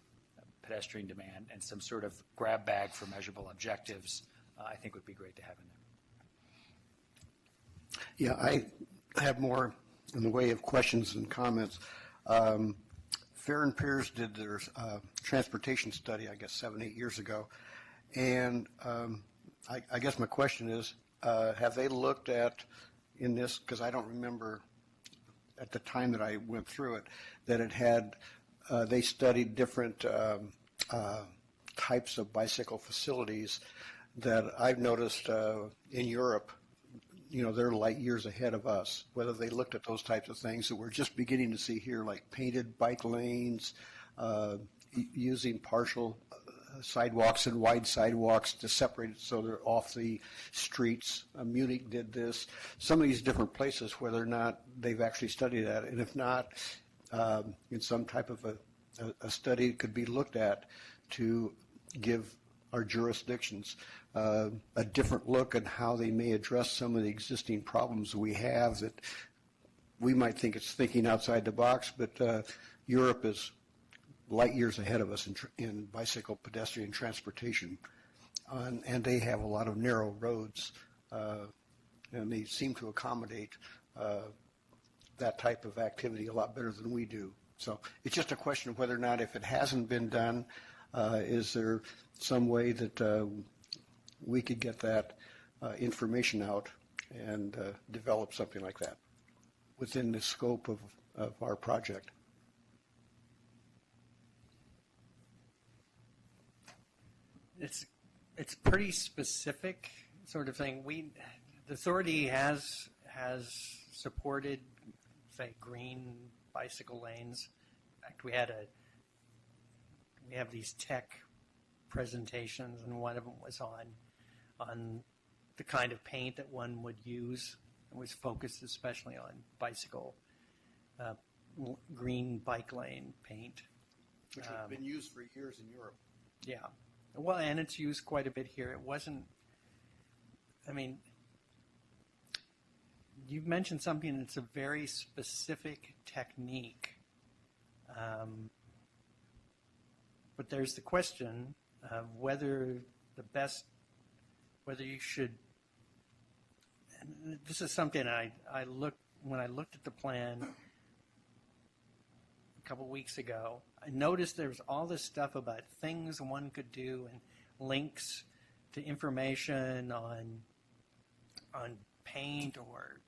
pedestrian demand, and some sort of grab bag for measurable objectives, I think would be great to have in there. Yeah, I have more in the way of questions and comments. Fair and Peers did their transportation study, I guess, 7-8 years ago. And I guess my question is, have they looked at, in this, because I don't remember at the time that I went through it, that it had, they studied different types of bicycle facilities that I've noticed in Europe. They're light years ahead of us, whether they looked at those types of things that we're just beginning to see here, like painted bike lanes, using partial sidewalks and wide sidewalks to separate it so they're off the streets. Munich did this. Some of these different places, whether or not they've actually studied that, and if not, in some type of a study could be looked at to give our jurisdictions a different look at how they may address some of the existing problems we have that we might think it's thinking outside the box, but Europe is light years ahead of us in bicycle pedestrian transportation. And they have a lot of narrow roads, and they seem to accommodate that type of activity a lot better than we do. So it's just a question of whether or not, if it hasn't been done, is there some way that we could get that information out and develop something like that within the scope of our project? It's pretty specific sort of thing. The authority has supported, say, green bicycle lanes. In fact, we have these tech presentations, and one of them was on the kind of paint that one would use. It was focused especially on bicycle green bike lane paint, Which has been used for years in Europe. Yeah. Well, and it's used quite a bit here. It wasn't, I mean, you've mentioned something that's a very specific technique. But there's the question of whether you should, and this is something when I looked at the plan a couple weeks ago, I noticed there was all this stuff about things one could do and links to information on paint or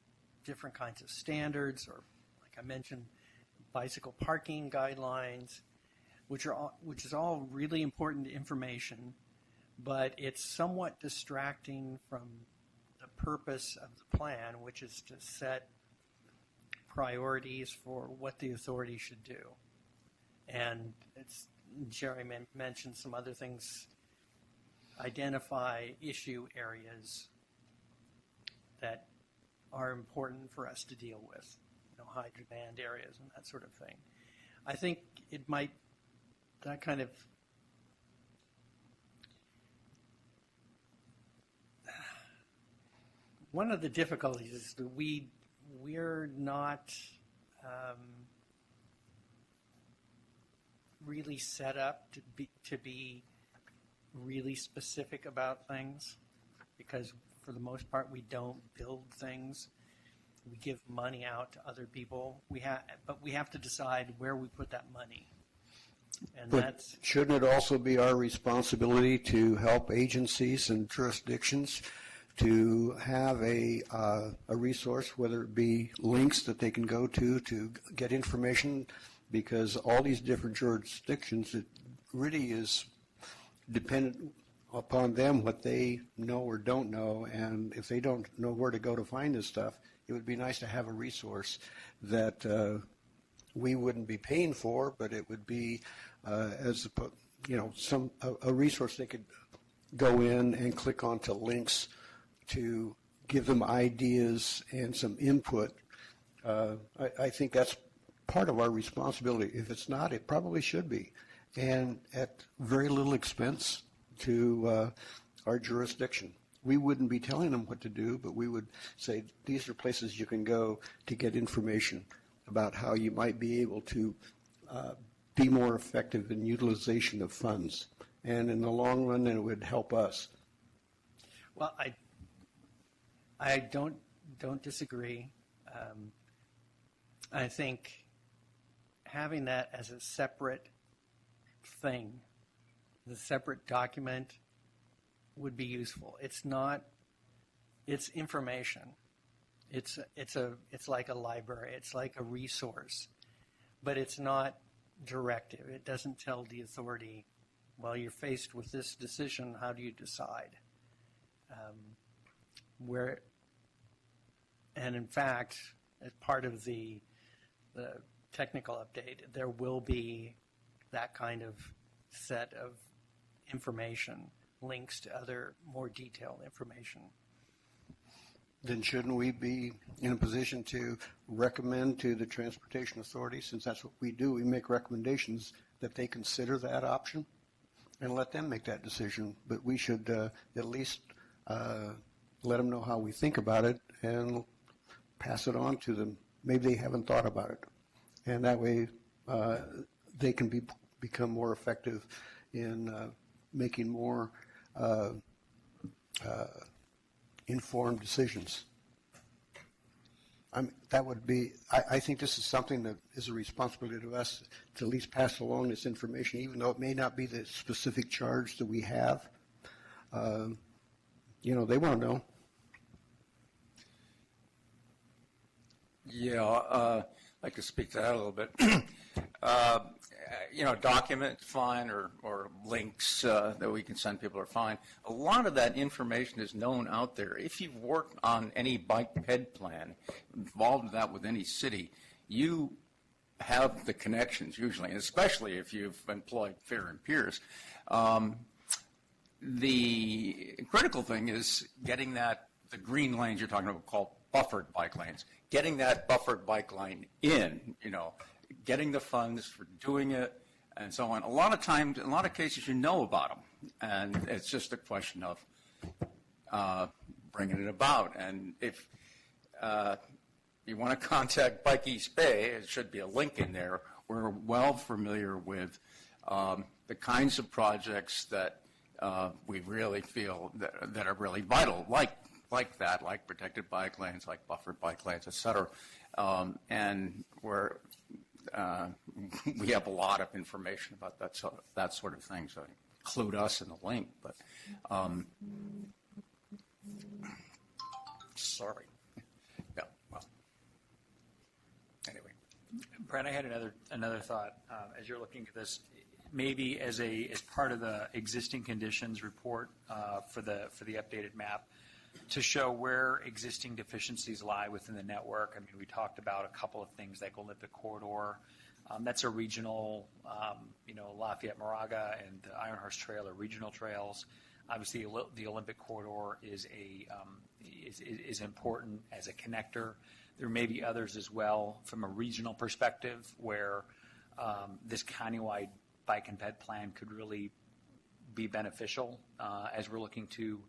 different kinds of standards, or, like I mentioned, bicycle parking guidelines, which is all really important information, but it's somewhat distracting from the purpose of the plan, which is to set priorities for what the authority should do. And Jerry mentioned some other things, identify issue areas that are important for us to deal with, high demand areas and that sort of thing. I think it might, that kind of, one of the difficulties is that we're not really set up to be really specific about things, because for the most part we don't build things. We give money out to other people. But we have to decide where we put that money. And but shouldn't it also be our responsibility to help agencies and jurisdictions to have a resource, whether it be links that they can go to get information? Because all these different jurisdictions, it really is dependent upon them what they know or don't know, and if they don't know where to go to find this stuff, it would be nice to have a resource that we wouldn't be paying for, but it would be a resource they could go in and click onto links to give them ideas and some input. I think that's part of our responsibility. If it's not, it probably should be, and at very little expense to our jurisdiction. We wouldn't be telling them what to do, but we would say, these are places you can go to get information about how you might be able to be more effective in utilization of funds. And in the long run, it would help us. Well, I don't disagree. I think having that as a separate thing, the separate document, would be useful. It's not. It's information. It's like a library. It's like a resource, but it's not directive. It doesn't tell the authority, well, you're faced with this decision. How do you decide? And in fact, as part of the technical update, there will be that kind of set of information, links to other more detailed information. Then shouldn't we be in a position to recommend to the Transportation Authority, since that's what we do, we make recommendations that they consider that option and let them make that decision. But we should at least let them know how we think about it and pass it on to them. Maybe they haven't thought about it. And that way they can become more effective in making more informed decisions. That would be, I think this is something that is a responsibility to us to at least pass along this information, even though it may not be the specific charge that we have. They want to know. Yeah, I'd like to speak to that a little bit. Document, fine, or links that we can send people are fine. A lot of that information is known out there. If you've worked on any bike ped plan, involved in that with any city, you have the connections usually, and especially if you've employed Fair and Pierce. The critical thing is getting the green lanes you're talking about, called buffered bike lanes, getting that buffered bike lane in, getting the funds for doing it, and so on. A lot of times, in a lot of cases, you know about them, and it's just a question of bringing it about. And if you want to contact Bike East Bay, it should be a link in there. We're well familiar with the kinds of projects that we really feel that are really vital, like that, like protected bike lanes, like buffered bike lanes, et cetera. And we have a lot of information about that sort of thing, so include us in the link. But sorry. Yeah. Well. Anyway. Brad, I had another thought as you're looking at this. Maybe as part of the existing conditions report for the updated map, to show where existing deficiencies lie within the network. I mean, we talked about a couple of things like Olympic Corridor. That's a regional, Lafayette Moraga and the Ironhorse Trail are regional trails. Obviously, the Olympic Corridor is important as a connector. There may be others as well from a regional perspective where this countywide bike and ped plan could really be beneficial as we're looking to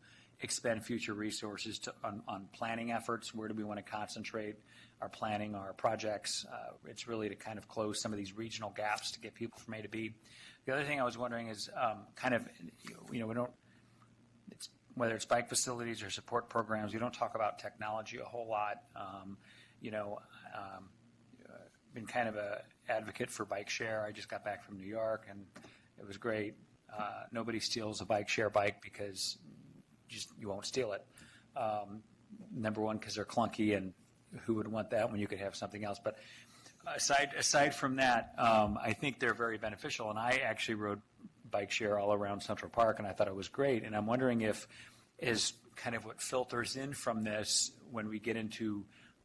expend future resources on planning efforts. Where do we want to concentrate our planning, our projects? It's really to kind of close some of these regional gaps to get people from A to B. The other thing I was wondering is we don't, whether it's bike facilities or support programs, we don't talk about technology a whole lot. Been kind of a advocate for bike share. I just got back from New York and it was great. Nobody steals a bike share bike because you won't steal it. Number one, because they're clunky, and who would want that when you could have something else? But aside from that, I think they're very beneficial. And I actually rode bike share all around Central Park, and I thought it was great. And I'm wondering if, is kind of what filters in from this when we get into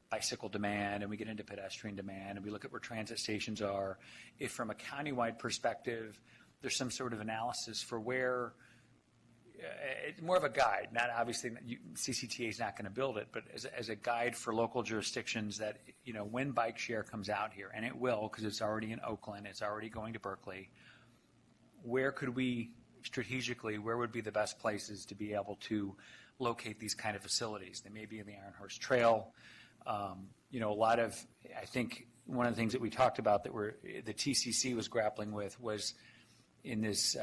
bicycle demand and we get into pedestrian demand and we look at where transit stations are, if from a countywide perspective, there's some sort of analysis for where, more of a guide, not obviously, CCTA is not going to build it, but as a guide for local jurisdictions that, when bike share comes out here, and it will because it's already in Oakland, it's already going to Berkeley, where could we strategically, where would be the best places to be able to locate these kind of facilities? They may be in the Iron Horse Trail. A lot of, I think one of the things that we talked about that the TCC was grappling with was in this,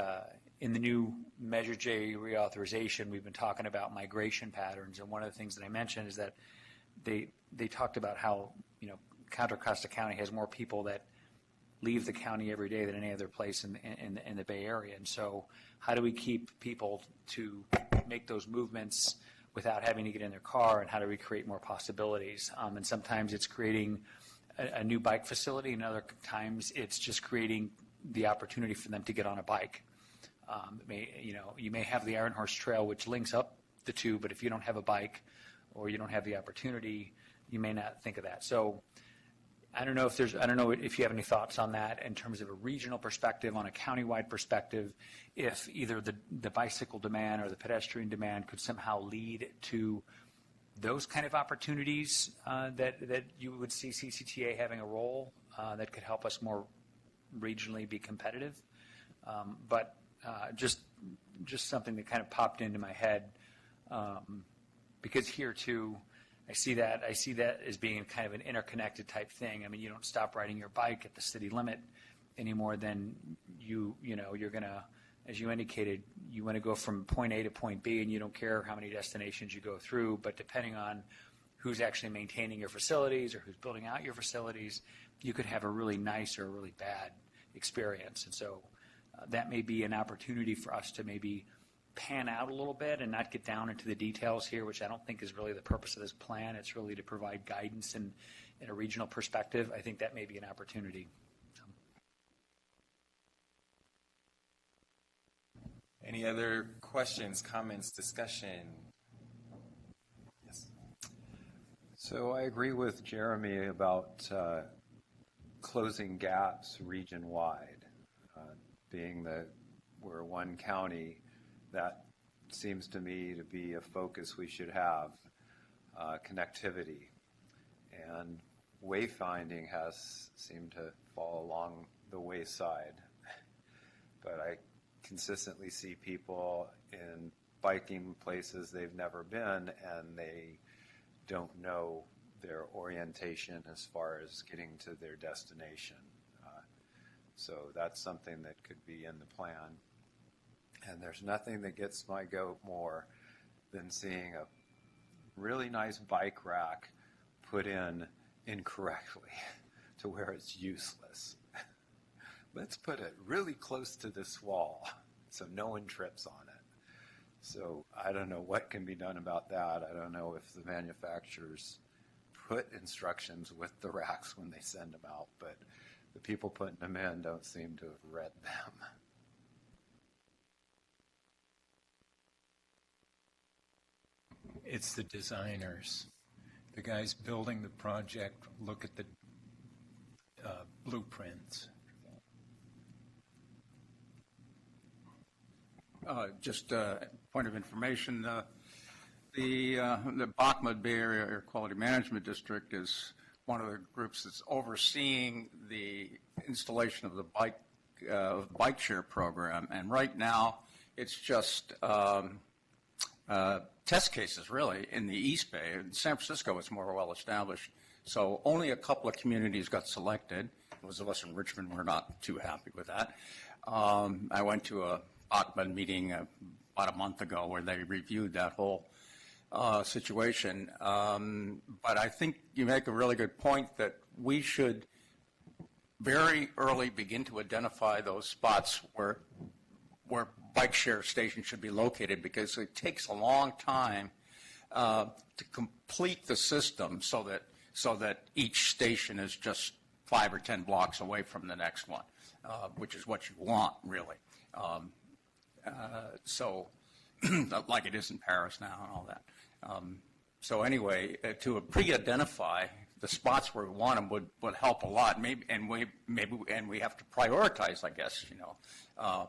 in the new Measure J reauthorization, we've been talking about migration patterns. And one of the things that I mentioned is that they talked about how, Contra Costa County has more people that leave the county every day than any other place in the Bay Area. And so how do we keep people to make those movements without having to get in their car, and how do we create more possibilities? And sometimes it's creating a new bike facility, and other times it's just creating the opportunity for them to get on a bike. You may have the Iron Horse Trail, which links up the two, but if you don't have a bike or you don't have the opportunity, you may not think of that. So I don't know if you have any thoughts on that in terms of a regional perspective, on a countywide perspective, if either the bicycle demand or the pedestrian demand could somehow lead to those kind of opportunities that you would see CCTA having a role that could help us more regionally be competitive. But just something that kind of popped into my head, because here too, I see that as being kind of an interconnected type thing. I mean, you don't stop riding your bike at the city limit any more than you're going to, as you indicated, you want to go from point A to point B, and you don't care how many destinations you go through. But depending on who's actually maintaining your facilities or who's building out your facilities, you could have a really nice or a really bad experience. And so that may be an opportunity for us to maybe pan out a little bit and not get down into the details here, which I don't think is really the purpose of this plan. It's really to provide guidance in a regional perspective. I think that may be an opportunity. Any other questions, comments, discussion? Yes. So I agree with Jeremy about closing gaps region-wide, being that we're one county. That seems to me to be a focus we should have, connectivity. And wayfinding has seemed to fall along the wayside. But I consistently see people in biking places they've never been, and they don't know their orientation as far as getting to their destination. So that's something that could be in the plan. And there's nothing that gets my goat more than seeing a really nice bike rack put in incorrectly to where it's useless. Let's put it really close to this wall so no one trips on it. So I don't know what can be done about that. I don't know if the manufacturers put instructions with the racks when they send them out, but the people putting them in don't seem to have read them. It's the designers. The guys building the project look at the blueprints. Just a point of information, the Bachman Bay Area Air Quality Management District is one of the groups that's overseeing the installation of the bike share program. And right now, it's just test cases, really, in the East Bay. In San Francisco, it's more well established. So only a couple of communities got selected. Those of us in Richmond were not too happy with that. I went to a Bachman meeting about a month ago where they reviewed that whole situation. But I think you make a really good point that we should very early begin to identify those spots where bike share stations should be located, because it takes a long time to complete the system so that each station is just 5 or 10 blocks away from the next one, which is what you want, really. So, like it is in Paris now and all that. So anyway, to pre-identify the spots where we want them would help a lot. Maybe we have to prioritize, I guess.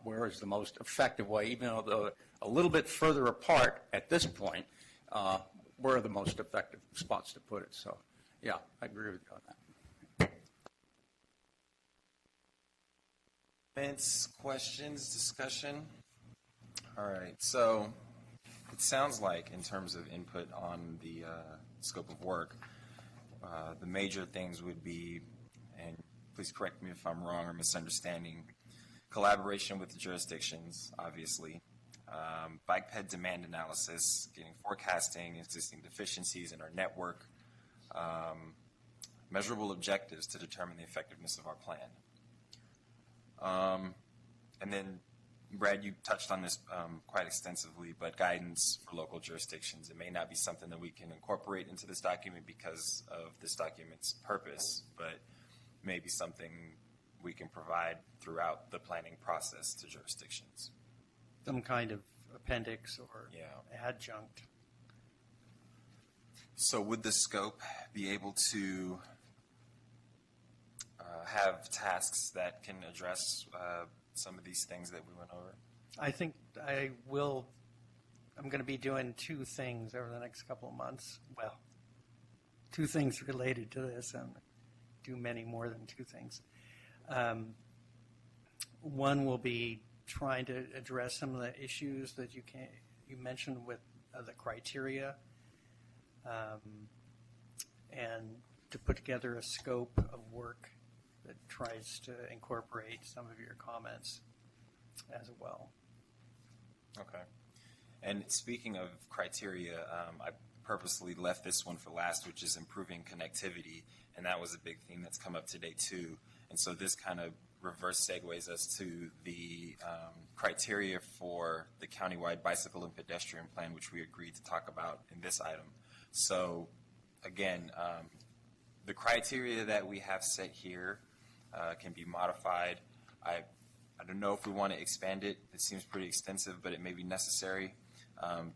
Where is the most effective way, even though they're a little bit further apart at this point. Where are the most effective spots to put it? So, yeah, I agree with you on that. Comments, questions, discussion? All right, so it sounds like in terms of input on the scope of work, the major things would be, and please correct me if I'm wrong or misunderstanding, collaboration with the jurisdictions, obviously, bike ped demand analysis, getting forecasting, existing deficiencies in our network, measurable objectives to determine the effectiveness of our plan. And then, Brad, you touched on this quite extensively, but guidance for local jurisdictions. It may not be something that we can incorporate into this document because of this document's purpose, but maybe something we can provide throughout the planning process to jurisdictions. Some kind of appendix or Yeah. adjunct. So would the scope be able to have tasks that can address some of these things that we went over? I think I'm going to be doing two things over the next couple of months. Well, two things related to this, and do many more than two things. One will be trying to address some of the issues that you mentioned with the criteria, and to put together a scope of work that tries to incorporate some of your comments as well. Okay. And speaking of criteria, I purposely left this one for last, which is improving connectivity, and that was a big theme that's come up today too. And so this kind of reverse segues us to the criteria for the countywide bicycle and pedestrian plan, which we agreed to talk about in this item. So again, the criteria that we have set here can be modified. I don't know if we want to expand it. It seems pretty extensive, but it may be necessary.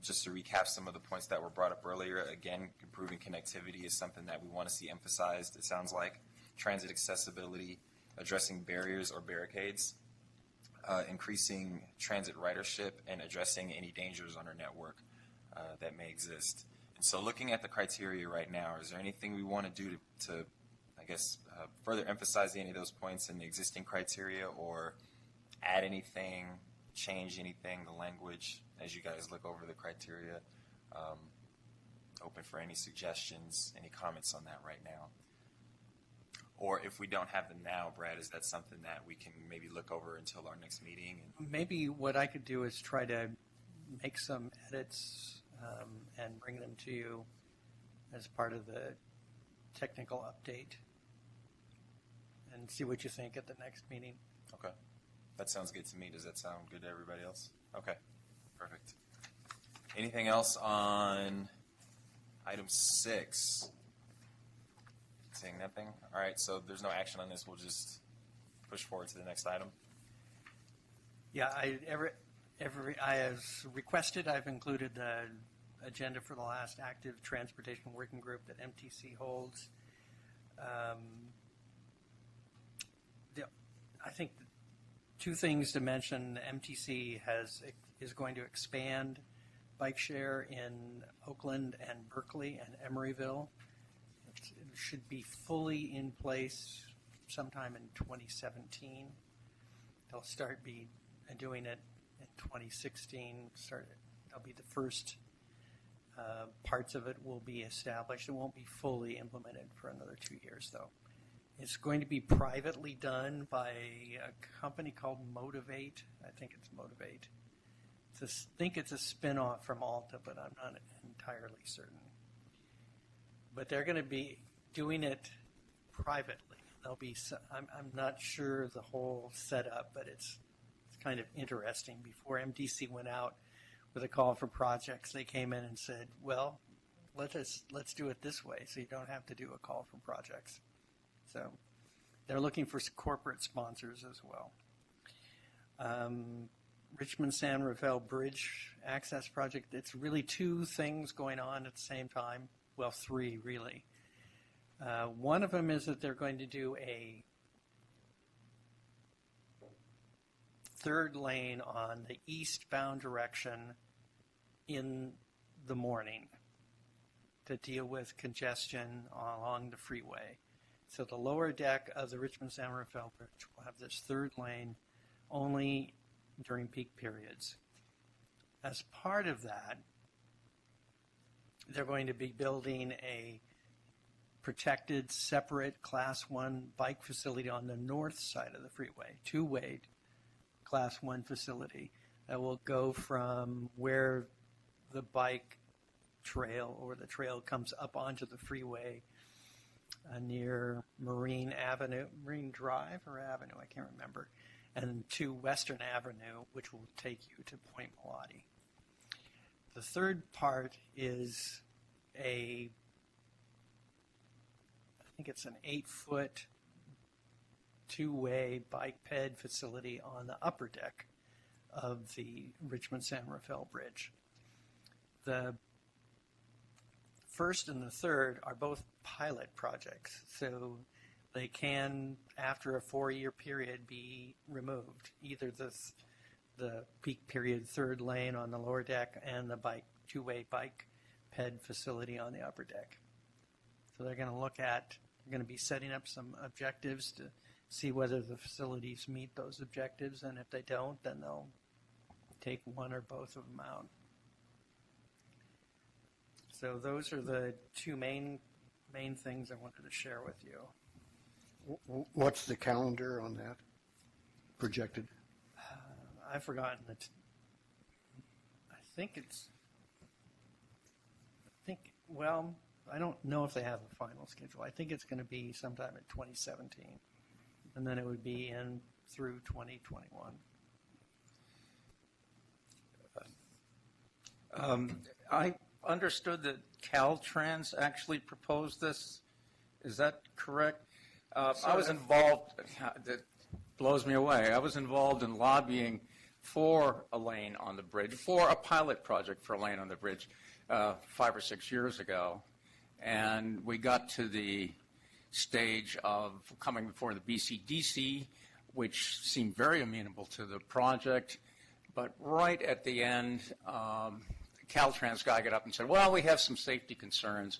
Just to recap some of the points that were brought up earlier, again, improving connectivity is something that we want to see emphasized, it sounds like. Transit accessibility, addressing barriers or barricades, increasing transit ridership, and addressing any dangers on our network that may exist. And so looking at the criteria right now, is there anything we want to do to I guess, further emphasize any of those points in the existing criteria, or add anything, change anything, the language, as you guys look over the criteria? Open for any suggestions, any comments on that right now. Or if we don't have them now, Brad, is that something that we can maybe look over until our next meeting? Maybe what I could do is try to make some edits and bring them to you as part of the technical update, and see what you think at the next meeting. Okay. That sounds good to me. Does that sound good to everybody else? Okay. Perfect. Anything else on item 6? Seeing nothing? All right, so there's no action on this. We'll just push forward to the next item. Yeah, as requested, I've included the agenda for the last active transportation working group that MTC holds. I think two things to mention. MTC is going to expand bike share in Oakland and Berkeley and Emeryville. It should be fully in place sometime in 2017. They'll start doing it in 2016. That'll be the first parts of it will be established. It won't be fully implemented for another 2 years, though. It's going to be privately done by a company called Motivate. I think it's Motivate. I think it's a spin-off from Alta, but I'm not entirely certain. But they're going to be doing it privately. I'm not sure the whole setup, but it's kind of interesting. Before MTC went out with a call for projects, they came in and said, well, let's do it this way so you don't have to do a call for projects. So they're looking for corporate sponsors as well. Richmond San Rafael Bridge Access Project. It's really two things going on at the same time. Well, three, really. One of them is that they're going to do a third lane on the eastbound direction in the morning to deal with congestion along the freeway. So the lower deck of the Richmond San Rafael Bridge will have this third lane only during peak periods. As part of that, they're going to be building a protected, separate Class 1 bike facility on the north side of the freeway, two-way Class 1 facility that will go from where the bike trail or the trail comes up onto the freeway near Marine Drive or Avenue, I can't remember, and to Western Avenue, which will take you to Point Malati. The third part is I think it's an 8-foot two-way bike ped facility on the upper deck of the Richmond San Rafael Bridge. The first and the third are both pilot projects, so they can, after a 4-year period, be removed. Either the peak period third lane on the lower deck and the two-way bike ped facility on the upper deck. So they're going to be setting up some objectives to see whether the facilities meet those objectives, and if they don't, then they'll take one or both of them out. So those are the two main things I wanted to share with you. What's the calendar on that projected? I've forgotten it. I don't know if they have a final schedule. I think it's going to be sometime in 2017, and then it would be in through 2021. I understood that Caltrans actually proposed this. Is that correct? I was involved, that blows me away. I was involved in lobbying for a lane on the bridge, for a pilot project for a lane on the bridge 5 or 6 years ago. And we got to the stage of coming before the BCDC, which seemed very amenable to the project. But right at the end, the Caltrans guy got up and said, well, we have some safety concerns.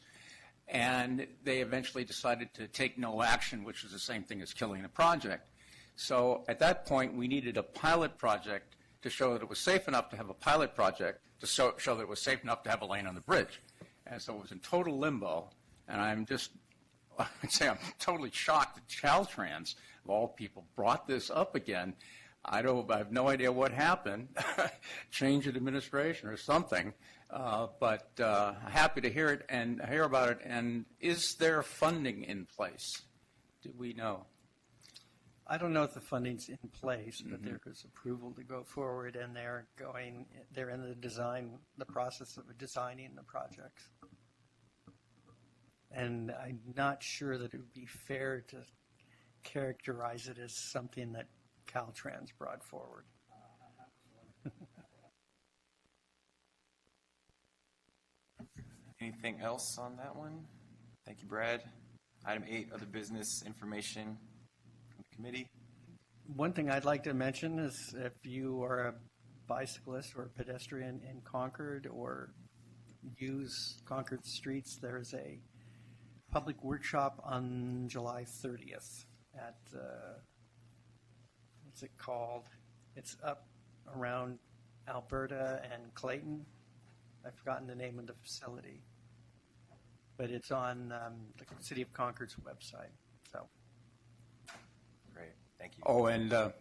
And they eventually decided to take no action, which is the same thing as killing the project. So at that point, we needed a pilot project to show that it was safe enough to have a pilot project to show that it was safe enough to have a lane on the bridge. And so it was in total limbo. And I'm totally shocked that Caltrans, of all people, brought this up again. I have no idea what happened, change of administration or something, but happy to hear it and hear about it. And is there funding in place? Do we know? I don't know if the funding's in place, but there is approval to go forward, and they're in the process of designing the projects. And I'm not sure that it would be fair to characterize it as something that Caltrans brought forward. Anything else on that one? Thank you, Brad. Item 8, other business information from the committee. One thing I'd like to mention is if you are a bicyclist or a pedestrian in Concord or use Concord streets, there's a public workshop on July 30th at what's it called? It's up around Alberta and Clayton. I've forgotten the name of the facility, but it's on the City of Concord's website. So, Great, thank you. Oh, and I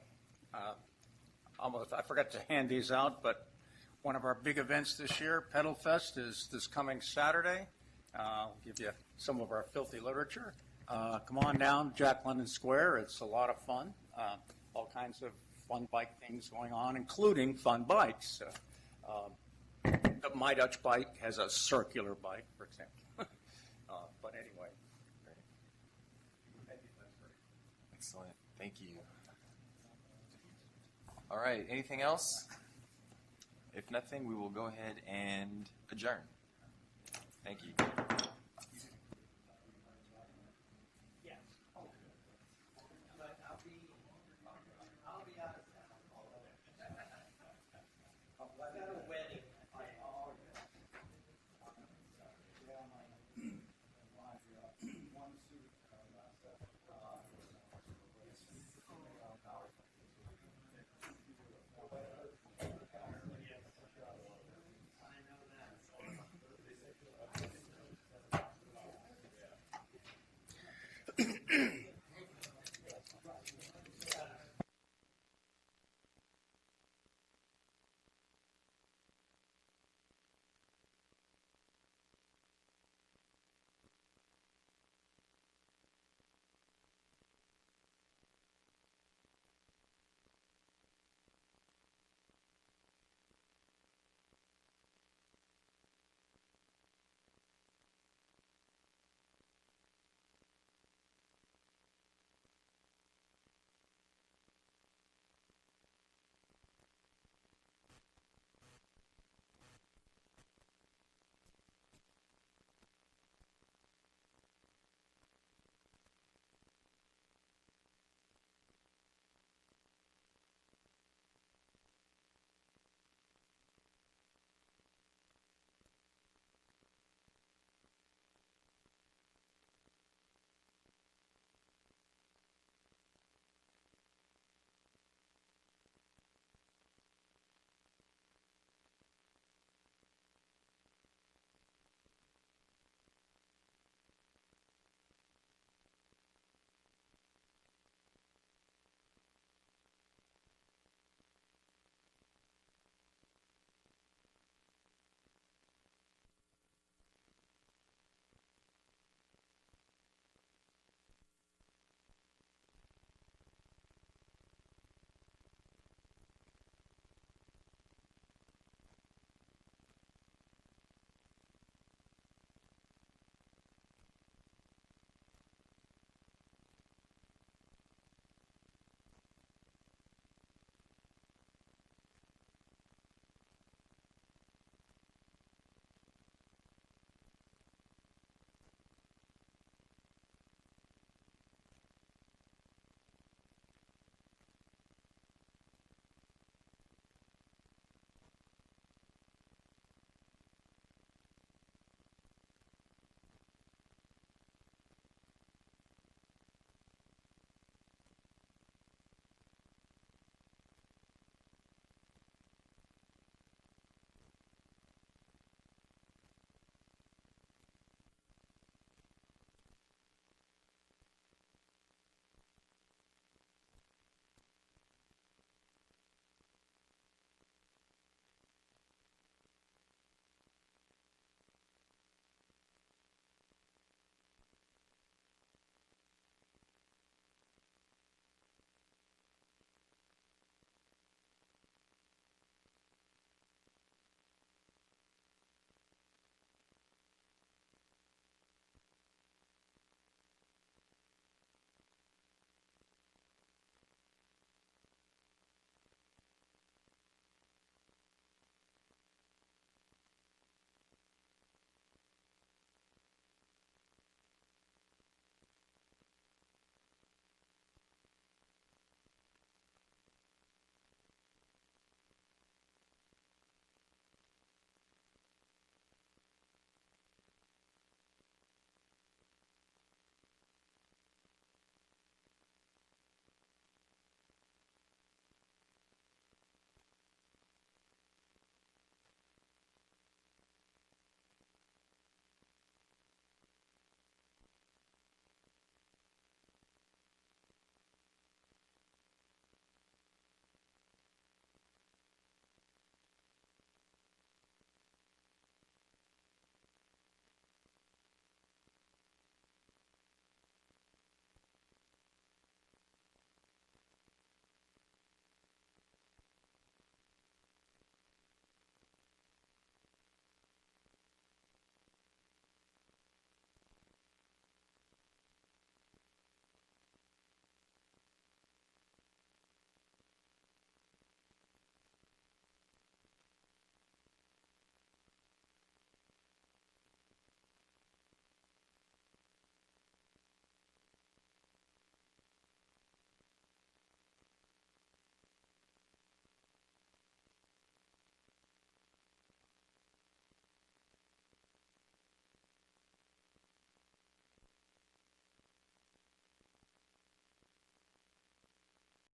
forgot to hand these out, but one of our big events this year, Pedal Fest, is this coming Saturday. I'll give you some of our filthy literature. Come on down, Jack London Square. It's a lot of fun. All kinds of fun bike things going on, including fun bikes. The My Dutch bike has a circular bike, for example. But anyway. Excellent. Thank you. All right, anything else? If nothing, we will go ahead and adjourn. Thank you.